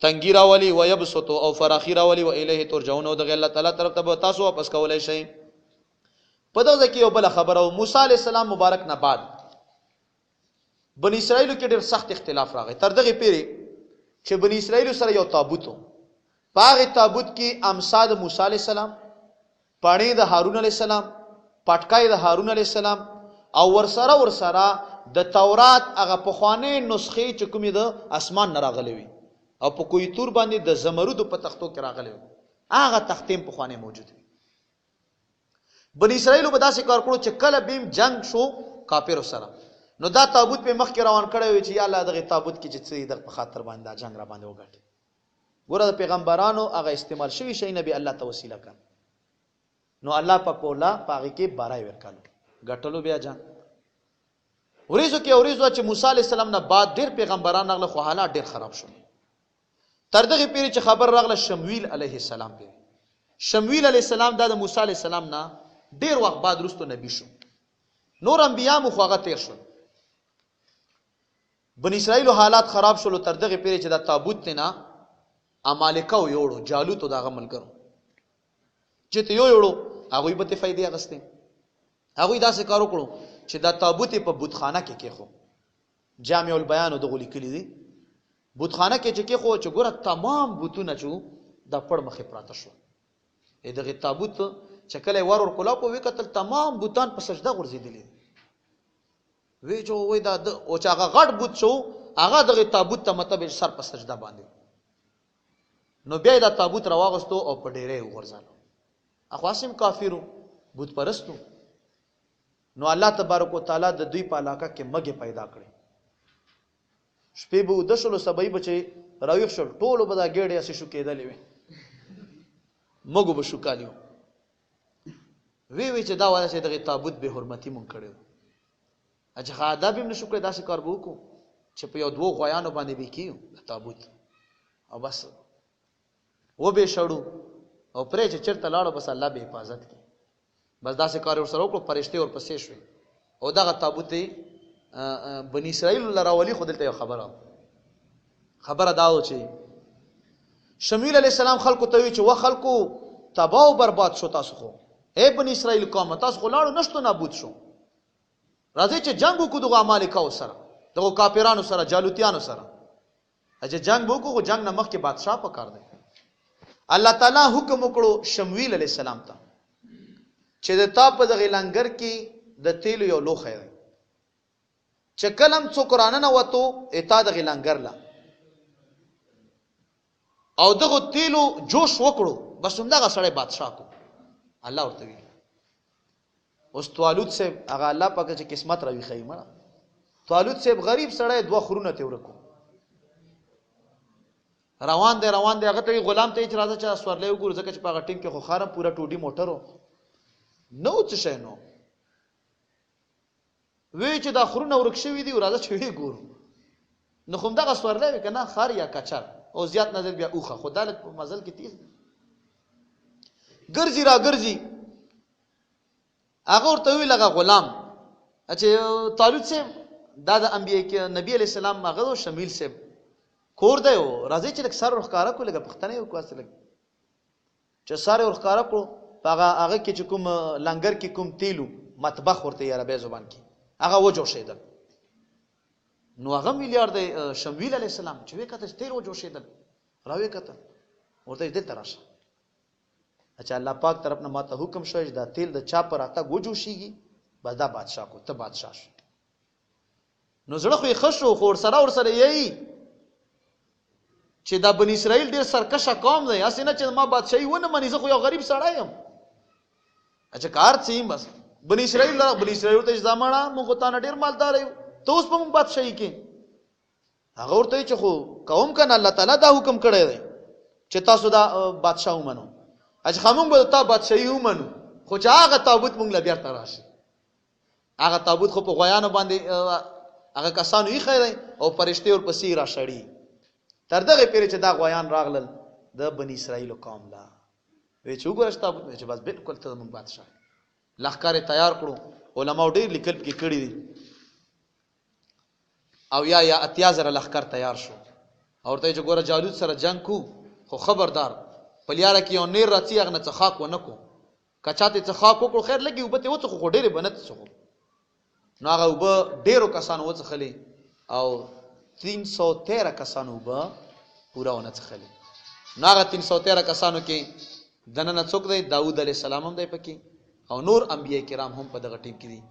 تنگیرا ولی و یبسط او فراخیرا ولی و الیه ترجعون او دغه الله تعالی طرف ته تاسو واپس کولای شئ. په دغه کې یو بل خبره موسی علی السلام مبارک نه بعد بنی اسرائیل کې ډېر سخت اختلاف راغی تر دغه پیری چې بنی اسرائیل سره یو تابوت و. پاغه تابوت کې امصاد موسی علی السلام، پانی د هارون علی السلام، پټکای د هارون علی السلام او ورسره د تورات هغه پخوانی نسخې چې کومې د اسمان نه راغلي وي او په کوی تور باندې د زمرود په تختو کې راغلي وي هغه تختیم پخوانی موجود وي. بنی اسرائیل به داسې کار کړو چې کله بیم جنگ شو کافر سره نو دا تابوت په مخ کې روان کړی وي چې یا الله دغه تابوت کې چې څه د خاطر باندې دا جنگ را باندې وګټي. ګوره د پیغمبرانو هغه استعمال شوی شي نبی الله ته وسیله کړ نو الله په کولا پاغي کې بارای ورکړو غټلو بیا جان ورېزو کې ورېزو چې موسی علی السلام نه بعد ډېر پیغمبران راغله خو حالات ډېر خراب شول. تر دغه پیری چې خبر راغله شمویل علیه السلام په شمویل علیه السلام د موسی علیه السلام نه ډېر وخت بعد وروسته نبی شو. نور انبیا مو خو هغه تیر شول. بنی اسرائیل حالات خراب شول تر دغه پیری چې د تابوت نه امالکه یوړو جالوت دغه ملګرو چې ته یوړو هغه به ته فائدې اغستې. هغه داسې کار وکړو چې دا تابوت په بتخانه کې کېخو. جامع البیان د غلی کلی دی بتخانه کې چې کېخو چې ګوره تمام بوتونه چې د پړ مخې پراته شو. دغه تابوت چې کله ور کولا په وکتل تمام بوتان په سجده غورځېدلې وی جو وای دا او چې هغه غټ بوت شو هغه دغه تابوت ته مطلب سر په سجده باندې. نو بیا دا تابوت راوغستو او په ډیره وغورځالو. اخواسم کافرو بوت پرستو. نو الله تبارک وتعالى د دوی په علاقه کې مګه پیدا کړي. شپې به د شلو سبای بچي راویښ شول ټولو به دا ګېډې اسې شو کېدلې وي مګو به شو کالیو وی چې دا وایي چې دغه تابوت به حرمتي مونږ کړو. اجه خادا به نشو کړی داسې کار به وکړو چې په یو دوه غویانو باندې به کیو تابوت او بس و به شړو او پرې چې چرته لاړو بس الله به حفاظت کوي. بس داسې کار ورسره وکړو فرشتي ور پسې شوې او دغه تابوت بنی اسرائیل لراولي خو دلته یو خبره داو چې شمیل علیہ السلام خلکو ته وی چې و خلکو تباہ او برباد شو تاسو خو اے بنی اسرائیل قوم تاسو خو لاړو نشته نابود شو. راځي چې جنگ وکړو دغه مالکاو سره دغه کافرانو سره جالوتیانو سره. اجه جنگ وکړو خو جنگ نه مخکې بادشاہ پکار دی. الله تعالی حکم وکړو شمویل علیہ السلام ته چې د تا په دغه لنګر کې د تیلو یو لوخه دی چې کلم څو قرآن نه وته اتا دغه لنګر لا او دغه تیلو جوش وکړو بس همدغه سړی بادشاہ کو الله ورته وی اوس طالوت صاحب هغه الله پاک چې قسمت راوي خیمه طالوت صاحب غریب سړی دوه خرونه ته ورکو روان دی هغه ته غلام ته اجازه چا سورلې وګور ځکه چې په هغه ټیم کې خو خارم پورا ټوډي موټرو نو څه شي نو وی چې دا خرونه ورکشوي دي راځه چې وی ګورو نو کوم دغه سورلې وکنه خار یا کچر او زیات نظر بیا اوخه خدالت په مزل کې تیز ګرځي را ګرځي هغه ورته وی لغه غلام چې طالوت صاحب دا د انبیای کې نبی علی السلام هغه شمیل صاحب کور دی او راځي چې لک سر ورخاره کو لګه پښتنه یو کواسه لګ چې سر ورخاره کو هغه کې چې کوم لنګر کې کوم تیلو مطبخ ورته یې عربی زبان کې هغه و جوړېدل نو هغه میلیار دی شمیل علی السلام چې وکړه تیر و جوړېدل راوي کته ورته دې تراشه اچھا الله پاک طرف نه ماته حکم شوی دا تیل د چا پر راته و جوړشيږي بدا بادشاہ کو ته بادشاہ شو نو زړه خو یې خشو خور سره یې چې دا بنی اسرائیل ډیر سرکشه قوم دی اسنه چې ما بادشاہي ونه مني زه خو یو غریب سړی یم اچھا کار څیم بس بنی اسرائیل ته ځمانه موږ ته ډیر مالدار یو ته اوس په موږ بادشاہي کې هغه ورته چې خو قوم کنه الله تعالی دا حکم کړی دی چې تاسو دا بادشاہ ومنو اچھا موږ به تا بادشاہي ومنو خو چې هغه تابوت موږ لا بیا تراشي هغه تابوت خو په غویانو باندې هغه کسانو یې خیره او فرشتي ور پسې را شړی تر دغه پیری چې دا غویان راغلل د بنی اسرائیل قوم لا وی چې وګورښت تابوت چې بس بالکل ته موږ بادشاہ لخر تیار کړو علماء ډیر لیکل کې کړی دي او یا اتیا زره لخر تیار شو او ته چې ګوره جالوت سره جنگ کو خو خبردار پلیاره کې یو نیر راځي هغه نه څخاک ونکو کچاته څخاک وکړو خیر لګي وبته و څه خو ډېر بنت څه نو هغه وب ډېرو کسانو وڅخلي او 313 کسانو وب پورا ونه څخلي نو هغه 313 کسانو کې دنه څوک دی داوود علیه السلام هم دی پکې او نور انبیای کرام هم په دغه ټیم کې دي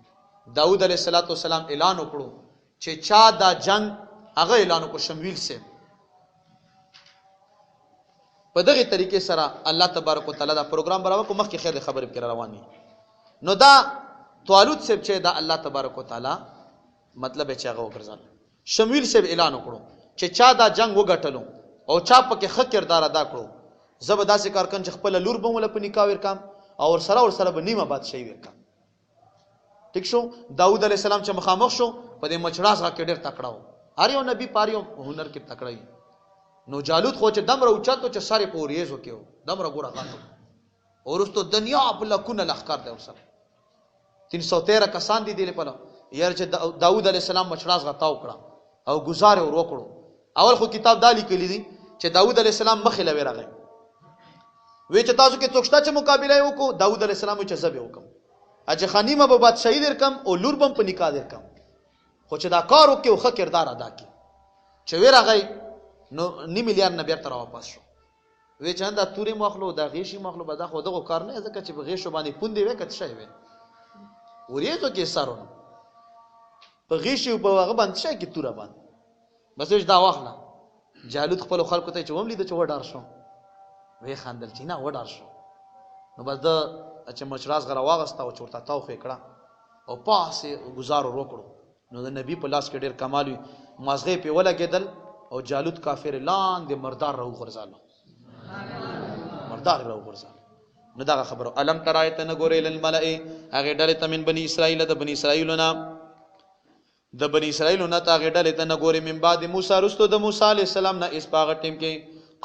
داوود علیه السلام اعلان وکړو چې چا دا جنگ هغه اعلان وکړ شمویل سے په دغه طریقې سره الله تبارک وتعالى دا پروګرام براوه کو مخکې خیر خبرې پر رواني نو دا طالوت سے چې دا الله تبارک وتعالى مطلب چې هغه وګرځل شمویل سے اعلان وکړو چې چا دا جنگ وګټلو او چا پکې ښه کردار ادا کړو زبرداسي کارکن چې خپل لور بمول په نکاح ورکم او سره به نیمه بادشاہي ورکم ٹھیک شو داوود علیہ السلام چې مخامخ شو په دې مچراس غا کې ډېر تکړه و هر یو نبی پاریو هنر کې تکړه نو جالوت خو چې دمر اوچاتو چې ساره پوریز وکيو دمر ګوره غاتو اورستو دنیا بل کونه لخر دی اوسه 313 کسان دي دی په یار چې داوود علیہ السلام مچراس غتاو کړه او گزار ور وکړو اول خو کتاب دالی کلی دي چې داوود علیہ السلام مخې لوي راغی وی چې تاسو کې څوکشتا چې مقابله وکړو داوود علیہ السلام چې زبې وکم اجه خانیمه به بادشاہي درکم او لور بم په نکاح درکم خو چې دا کار وکړو خو کردار ادا کړي چې وی راغی نو نیم میلیارډ نه بیرته واپس شو وی چې دا توري مخلو دا غیشي مخلو به دا خو دغه کار نه ځکه چې به غیشو باندې پوندې وکړ شي وي ورېزو کې سارونه په غیشي په هغه باندې شي کې تور باندې بس دا واخله جالوت خپل خلکو ته چې وملي د چوډار شو وی خاندل چې نه وډار شو نو بس دا چې مچراس غره واغستا او چورتا تاو خې کړه او پاسه گزار وکړو نو د نبی په لاس کې ډېر کمال وي مازغه په ولا کېدل او جالوت کافر لاندې مردار راو غرزاله مردار راو غرزاله نو دا خبره الم ترایت نه ګورې للملئ هغه ډلې تمن بنی اسرائیل د بنی اسرائیلونه د بنی اسرائیلونه تا هغه ډلې ته نه ګورې من بعد موسی رستو د موسی علی السلام نه اس باغ ټیم کې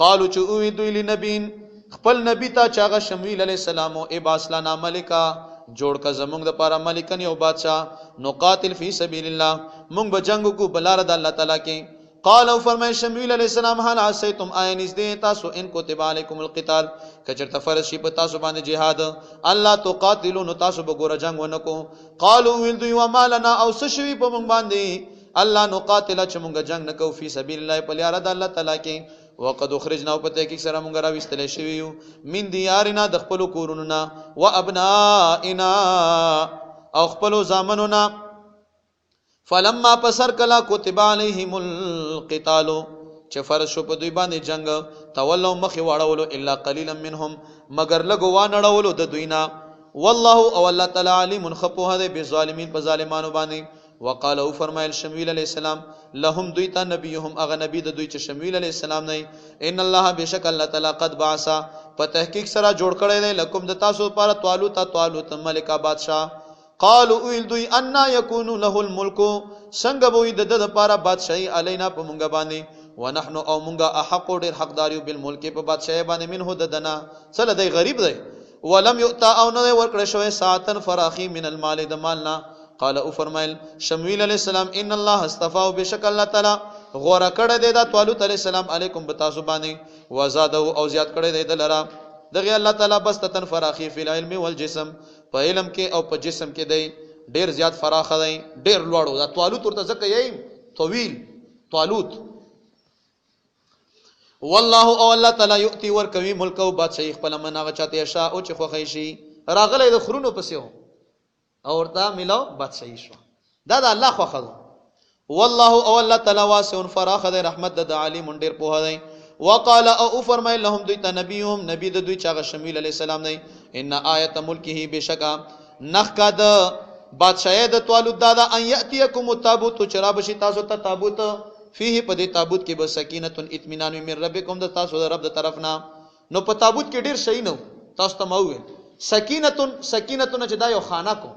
قالو چې او دوی لنبین خپل نبی ته چاغه شمویل علی السلام او اباسلا ناملکا جوړ کا زمونږ د پاره ملکن یو بادشاہ نو قاتل فی سبیل الله مونږ به جنگ کو بلار د الله تعالی کې قال او فرمای شمویل علیہ السلام هل عسیتم آینس دې تاسو ان کتب علیکم القتال کچرته فرض شي په تاسو باندې jihad الله تو قاتلوا نو تاسو به ګور جنگ ونکو قالوا ول دوی و مالنا او سشوی په مونږ باندې الله نو قاتل چې مونږ جنگ نکو فی سبیل الله په لار د الله تعالی کې وقد اخرجنا پته کې سره مونږ را وستل شوی یو من دیارنا د خپل کورونو نا و ابنائنا او خپل زامنونا فلما پسر کلا کتب علیهم القتال چې فرض شو په دوی باندې جنگ تولوا مخ واړولو الا قليلا منهم مگر لګو وانړولو د دوینا والله او الله تعالی علیم خپوه ده بالظالمین په ظالمانو باندې وقال او فرمایل شمویل علیہ السلام لهم دوی ته نبیهم اغه نبی د دوی چې شمویل علیہ السلام نه ان الله بشک الله تعالی قد بعث په تحقیق سره جوړ کړی دی لکم د تاسو لپاره طالوت ملکا بادشاہ قالوا ویل دوی ان یکون له الملک څنګه وې د لپاره بادشاہي علینا په مونږ باندې ونحن او مونږه احق ډیر حقداریو بالملک په بادشاہي باندې منه ددنا سره دی غریب دی ولم یؤتا او نه ورکړی شوی ساعتن فراخی من المال د مالنا قال او فرمایل شمویل علیہ السلام ان الله استفاء بشک الله تعالی غوړه کړه دی د طالوت علیہ السلام علیکم بتاسو باندې وزاده او زیات کړه دی دلرا دغه الله تعالی بستتن فراخی فی العلم والجسم په علم کې او په جسم کې دی ډیر زیات فراخ دی ډیر لوړو دا طالوت ورته ځکه یې طویل طالوت والله او الله تعالی یؤتی ورکوي ملک او بادشاہي خپل منغه چاته شاء او چې خوښی شي راغله د خرونو پسې او ورته ملو بادشاہي شو دا د الله خو خدو والله او الله تعالی واسع فراخ د رحمت د علیم ډیر په هدي وقال او فرمای لهم دوی ته نبیهم نبی د دوی چاغه شمیل علی السلام نه ان آیت ملکه بشکا نخکا د بادشاہي د طالوت دادا ان یاتیکم التابوت چراب شي تاسو ته تابوت فيه په دې تابوت کې به سکینه اطمینان من ربکم د تاسو د رب د طرفنا نو په تابوت کې ډیر شي نو تاسو ته مووي سکینه چې دا یو خانه کو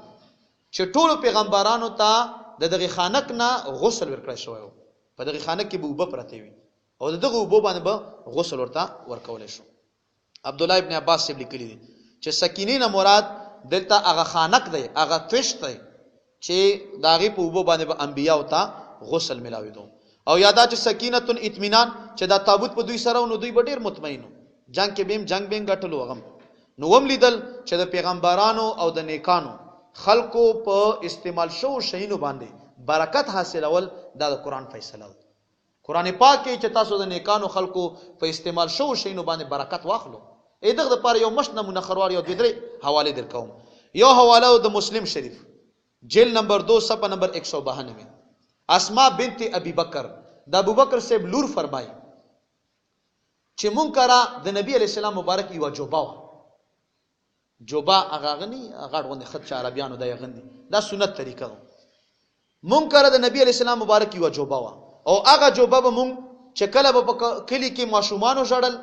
چې ټول پیغمبرانو ته د دغه خانک نه غسل ورکړی شوی په دغه خانک کې به وب پرته وي او دغه وب باندې به غسل ورته ورکول شو عبد الله ابن عباس سے لیکلی دي چې سکینه نه مراد دلته هغه خانک دی هغه فشت دی چې داغه په وب باندې به انبیا او ته غسل ملاوي دو او یادا چې سکینه اطمینان چې دا تابوت په دوی سره نو دوی ډیر مطمئنو جنگ کې بیم جنگ غټلو غم نو وم لیدل چې د پیغمبرانو او د نیکانو خلقو په استعمال شو شینو باندې برکت حاصلول دا د قران فیصله ده قران پاک کې چې تاسو د نیکانو خلقو په استعمال شو شینو باندې برکت واخلو دغه د پاره یو مشت نمونه خروار یو درې حواله درکوم یو حواله د مسلم شریف جیل نمبر 2 صفحه نمبر 192 اسماء بنت ابي بکر د ابو بکر سے لور فرمای چې مونږ کرا د نبی علی السلام مبارک یو جوبا هغه غني هغه غونډه خط چې عربیانو د یغندي دا سنت طریقه مونږ کرا د نبی علی السلام مبارک یو جوبا او هغه جوبا به مونږ چې کله به کلی کې ماشومان جوړل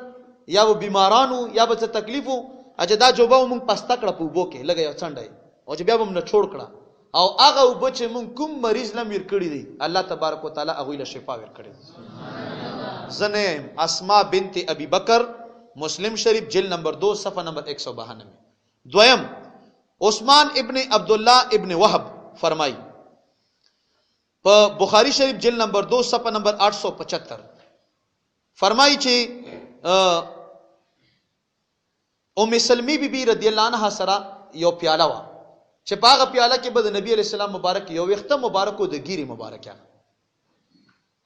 یا به بیمارانو یا به څه تکلیفو اجدا جوبا مونږ پستا کړه په وبو کې لګي څنډای او چې بیا به موږ چھوڑ کړه او هغه وبچ مونږ کوم مریض لم ور کړی دی الله تبارک وتعالى هغه له شفا ور کړی زنه اسماء بنت ابي بکر مسلم شریف جلد نمبر 2 صفحه نمبر 192 دویم عثمان ابن عبد الله ابن وهب فرمای په بخاری شریف جلد نمبر 2 صفحه نمبر 875 فرمای چې ام سلمی بی بی رضی الله عنها سره یو پیاله وا چې پاغه پیاله کې به د نبی علی السلام مبارک یو وخته مبارکو د ګيري مبارکه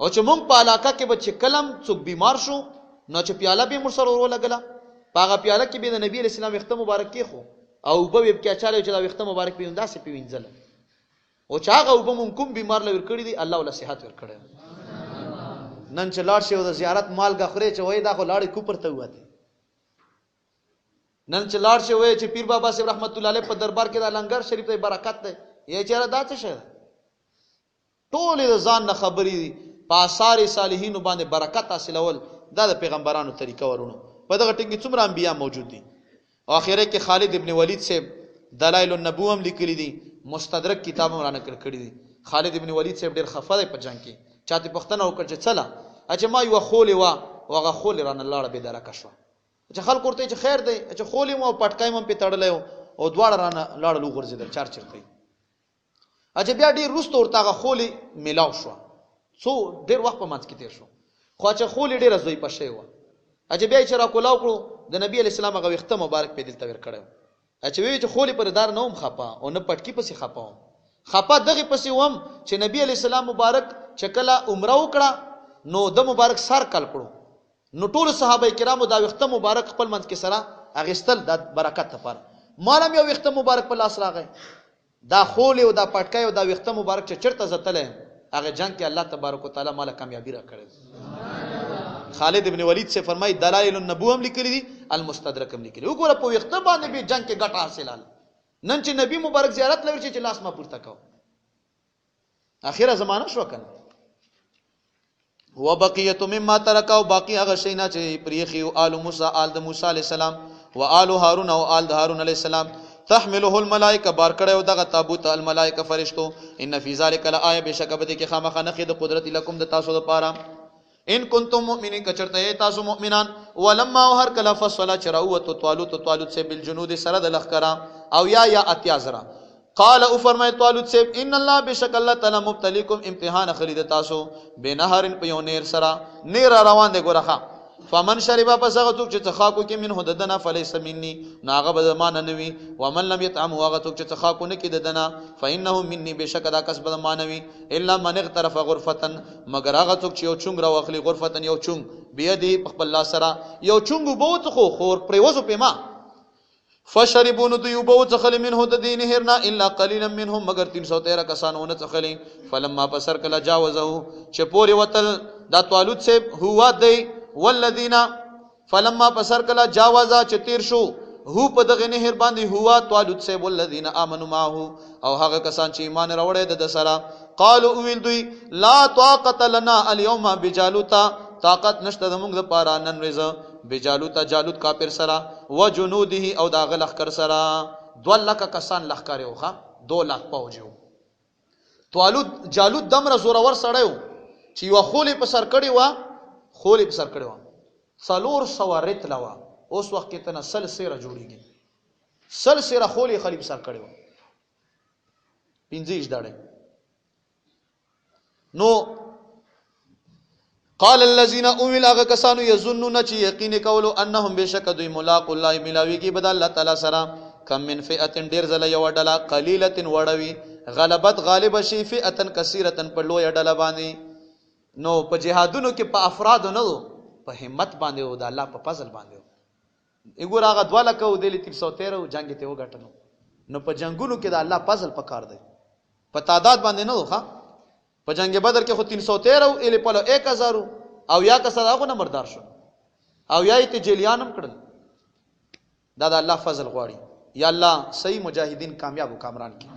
او چې مونږ په علاقه کې به چې کلم څوک بیمار شو نو چې پیاله به مر سره ورولګله پاغه پیاله کې به د نبی علی السلام وخته مبارک کې خو او به کې چاله چې دا وخته مبارک به انداسه پیوینځل او چې هغه وب مونږ کوم بیمار لور کړی دی الله ول صحت ور کړی نن چې لاړ شي او د زیارت مال غخره چې وای دا خو لاړې کو پرته وته نن چې لاړ شي وای چې پیر بابا صاحب رحمت الله علیه په دربار کې د لنګر شریف ته برکت ده یې چیرې دا څه شه ټول د ځان نه خبرې دي په آثار صالحین باندې برکت حاصلول دا د پیغمبرانو طریقه ورونو په دغه ټینګ څومره انبیا موجود دي او اخره کې خالد ابن ولید سے دلائل النبوه هم لیکلي دي مستدرک کتاب هم را نقل کړی دي خالد ابن ولید سے ډیر خفه دی په جنگ کې چاته پښتنه وکړ چې چلا اجه ما یو خولې وا وغه خولې رانه لاړه به درکه شو چې خلک ورته چې خیر دی چې خولې مو پټکای مم په تړلې او دواړه رانه لاړه لوغورځیدل چار چرته اجه بیا ډیر روست ورته خولې ملاو شو څو ډیر وخت په مانځ کې تیر شو خو چې خولې ډیر زوی پښې و اجه بیا چې را کولاو کړو د نبی علی السلام هغه وخت مبارک په دل تور کړو اچھا وی چې خولې پر دار نوم خپا او نه پټکی پسې خپا دغه پسې وم چې نبی علی السلام مبارک چې کله عمره وکړه نو د مبارک سر کل کړو نو ټول صحابه کرامو دا وخت مبارک خپل منځ کې سره اغستل د برکت لپاره. مالم یو وخت مبارک په لاس راغی، دا خول او دا پټکای او دا وخت مبارک چې چرته زتلې هغه جنگ کې الله تبارک وتعالى مال کامیابی را کړې. خالد ابن ولید سے فرمای دلائل النبوه هم لیکلي دي، المستدرک هم لیکلي. وګوره په وخت باندې به جنگ کې ګټه حاصلاله. نن چې نبی مبارک زیارت لور چې لاس ما پورته کو، اخیره زمانہ شو کنه. وبقیت مما ترک، او باقی هغه شینا چې پریخي او آل موسی آل د موسی علی السلام و آل هارون او آل د هارون علی السلام تحمله الملائکه بار کړه دغه تابوت الملائکه فرشتو. ان فی ذلک لآیه، بشک بده کې خامخا نخې د قدرت لکم د تاسو لپاره. ان کنتم مؤمنین، کچرته تاسو مؤمنان. ولما هر کله فصل چراوت طالوت سے بالجنود سره د لخرا او یا اتیازرا. قال او فرمای طالوت سے ان الله بشک الله تعالی مبتلیکم امتحان خلید تاسو بنهرن پیونیر سرا نیر روان دی ګورخه. فمن شربا پس هغه څوک چې څخاکو کې منه ددنه فلیس مني ناغه به زمانه نوي. ومن لم يطعم هغه څوک چې څخاکو نه کې ددنه فانه مني بشک دا کس به مانوي. الا من اغترف غرفتن، مگر هغه څوک چې یو چونګ را واخلي غرفتن یو چونګ بيدي په خپل الله سره یو چونګ بوت خو خور پریوزو پېما. فشربون دیوبو څخلی منه د دین هرنا الا قليلا منهم، مگر 313 کسانونه څخلی. فلما پسر کلا جاوزه چې پوری وتل دا طالوت سے هوا دی والذین، فلما پسر کلا جاوزا چې تیر شو هو په دغه نهر باندې هوا طالوت سے والذین آمنوا معه، او هغه کسان چې ایمان راوړل د سره. قالوا ویل دوی لا طاقت لنا اليوم بجالوت، طاقت نشته د موږ لپاره نن ورځ بجالوت جالوت کافر سره وجنوده او دا غلخ کر سره 2 لک کسان لخ کړو ښا 2 لک پوجو. طالوت جالوت دمر زورور سړیو چې یو خولې په سر کړی و، خولې په سر کړی و 400 رتل و. اوس وخت کې تنه سل سیره جوړیږي، سل سیره خولې خلیب سر کړی و 15 دړې. نو قال الذين اويل اغه کسانو يظنون چې یقین کولو انهم بشک دوی ملاق الله ملاویږي بد الله تعالی سره. کم من فئه ډیر زله یو ډله قلیله وړوي غلبت غالب شي فئه کثیره په لوی ډله باندې. نو په جهادونو کې په افراد نه په همت باندې او د الله په فضل باندې. وګور هغه 2 لک او د 313 جنگ ته وګټنو. نو په جنگونو کې د الله فضل پکار دی، په تعداد باندې نه ښه. په جنگ بدر کې خو 313 او ال په 1000 او یا کسر هغه نه مردار شو او یا ته جیلیانم کړل. دا د الله فضل غواړي. یا الله صحیح مجاهدین کامیاب او کامران کړي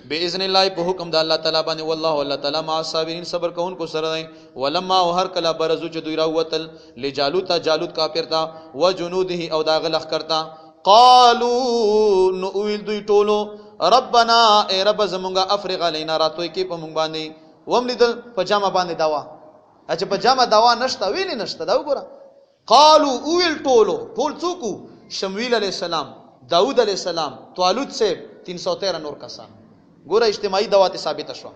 باذن الله په حکم د الله تعالی باندې. والله الله تعالی مع الصابرین، صبر کوونکو سره دی. ولما هر کله برزو چې دوی راوتل لجالوت جالوت کافر تا وجنوده او دا غلخ کرتا. قالوا نویل دوی ټولو ربنا اے رب زمونږه افرغ علینا راتوي کې په مونږ باندې. وملیدل په جامه باندې دوا چې په جامه دوا نشته ویلی نشته. دا وګوره قالوا اویل ټول څوک شمویل علیہ السلام داود علیہ السلام طالوت سے 313 نور کسان. ګوره اجتماعي دعوت ثابت شو.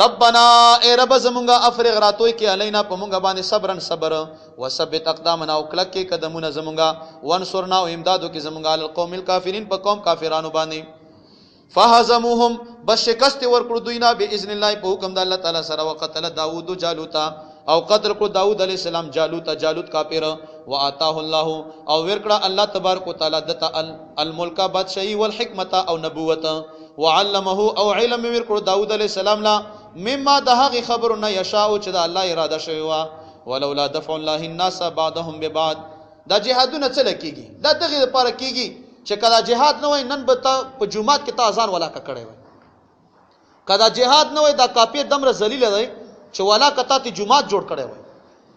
ربنا اے رب زمونږه افرغ راتوي کې علینا په مونږ باندې صبرن صبر وثبت اقدامنا او کلک کې قدمونه زمونږه وانصرنا او امدادو کې زمونږه علی القوم الکافرین په قوم کافرانو باندې. فهزموهم بس شکست ورکړو دوینا باذن الله په حکم د الله تعالی سره. وقتل داوود جالوت او قتل کو داود علیہ السلام جالوت کافر. واتاه الله او ورکړه الله تبارک وتعالى دته الملک بادشاہی والحکمت او نبوت. وعلمه او علم ورکړه داود علیہ السلام لا مما دهغه خبرونه یشاء چې د الله اراده شوی وا. ولولا دفع الله الناس بعضهم ببعض، دا جهادونه څه لکېږي؟ دا دغه لپاره کېږي چې کله جهاد نه وای نن به په جمعات کې تا اذان ولا کړی وای. کله جهاد نه وای دا کاپی دمر ذلیل دی چې ولا کته ته جمعات جوړ کړی وای.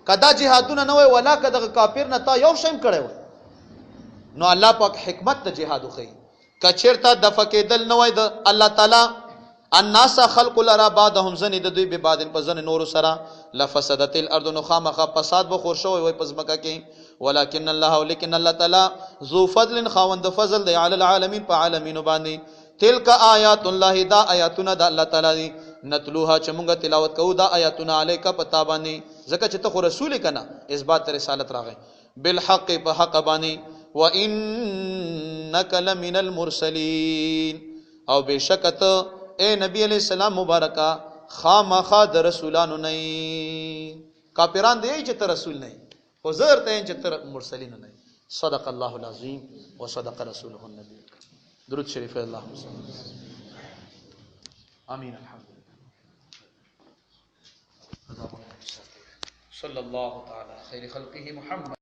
کدا جهادونه نه وای ولا کده کافر نه تا یو شیم کړی وای. نو الله پاک حکمت د جهاد خو کچرتا د فکیدل نه وای د الله تعالی الناس خلق لرا بعضهم زنی د دوی به بعدن په زن نور سره لفسدت الارض نخامخ فساد بخور شوی وای پزمکه کې. ولكن الله ولكن الله تعالی ذو فضل خاوند فضل دی علی العالمین په عالمینو باندې. تلک آیات الله دا آیاتنا د الله تعالی دی نتلوها چې موږ تلاوت کوو دا آیاتنا الیک پتا باندې ځکه چې ته خو رسول کنا اثبات رسالت راغی بالحق په حق باندې. وانک لمن المرسلین او بشکت اے نبی علیہ السلام مبارکہ خامخا د رسولانو نه کافران دی چې ته رسول نه خو زر ته چې ته مرسلین نه. صدق الله العظیم وصدق رسوله النبی. درود شریف اللهم صل آمین. الحمدلله صلی الله تعالی خیر خلقه محمد.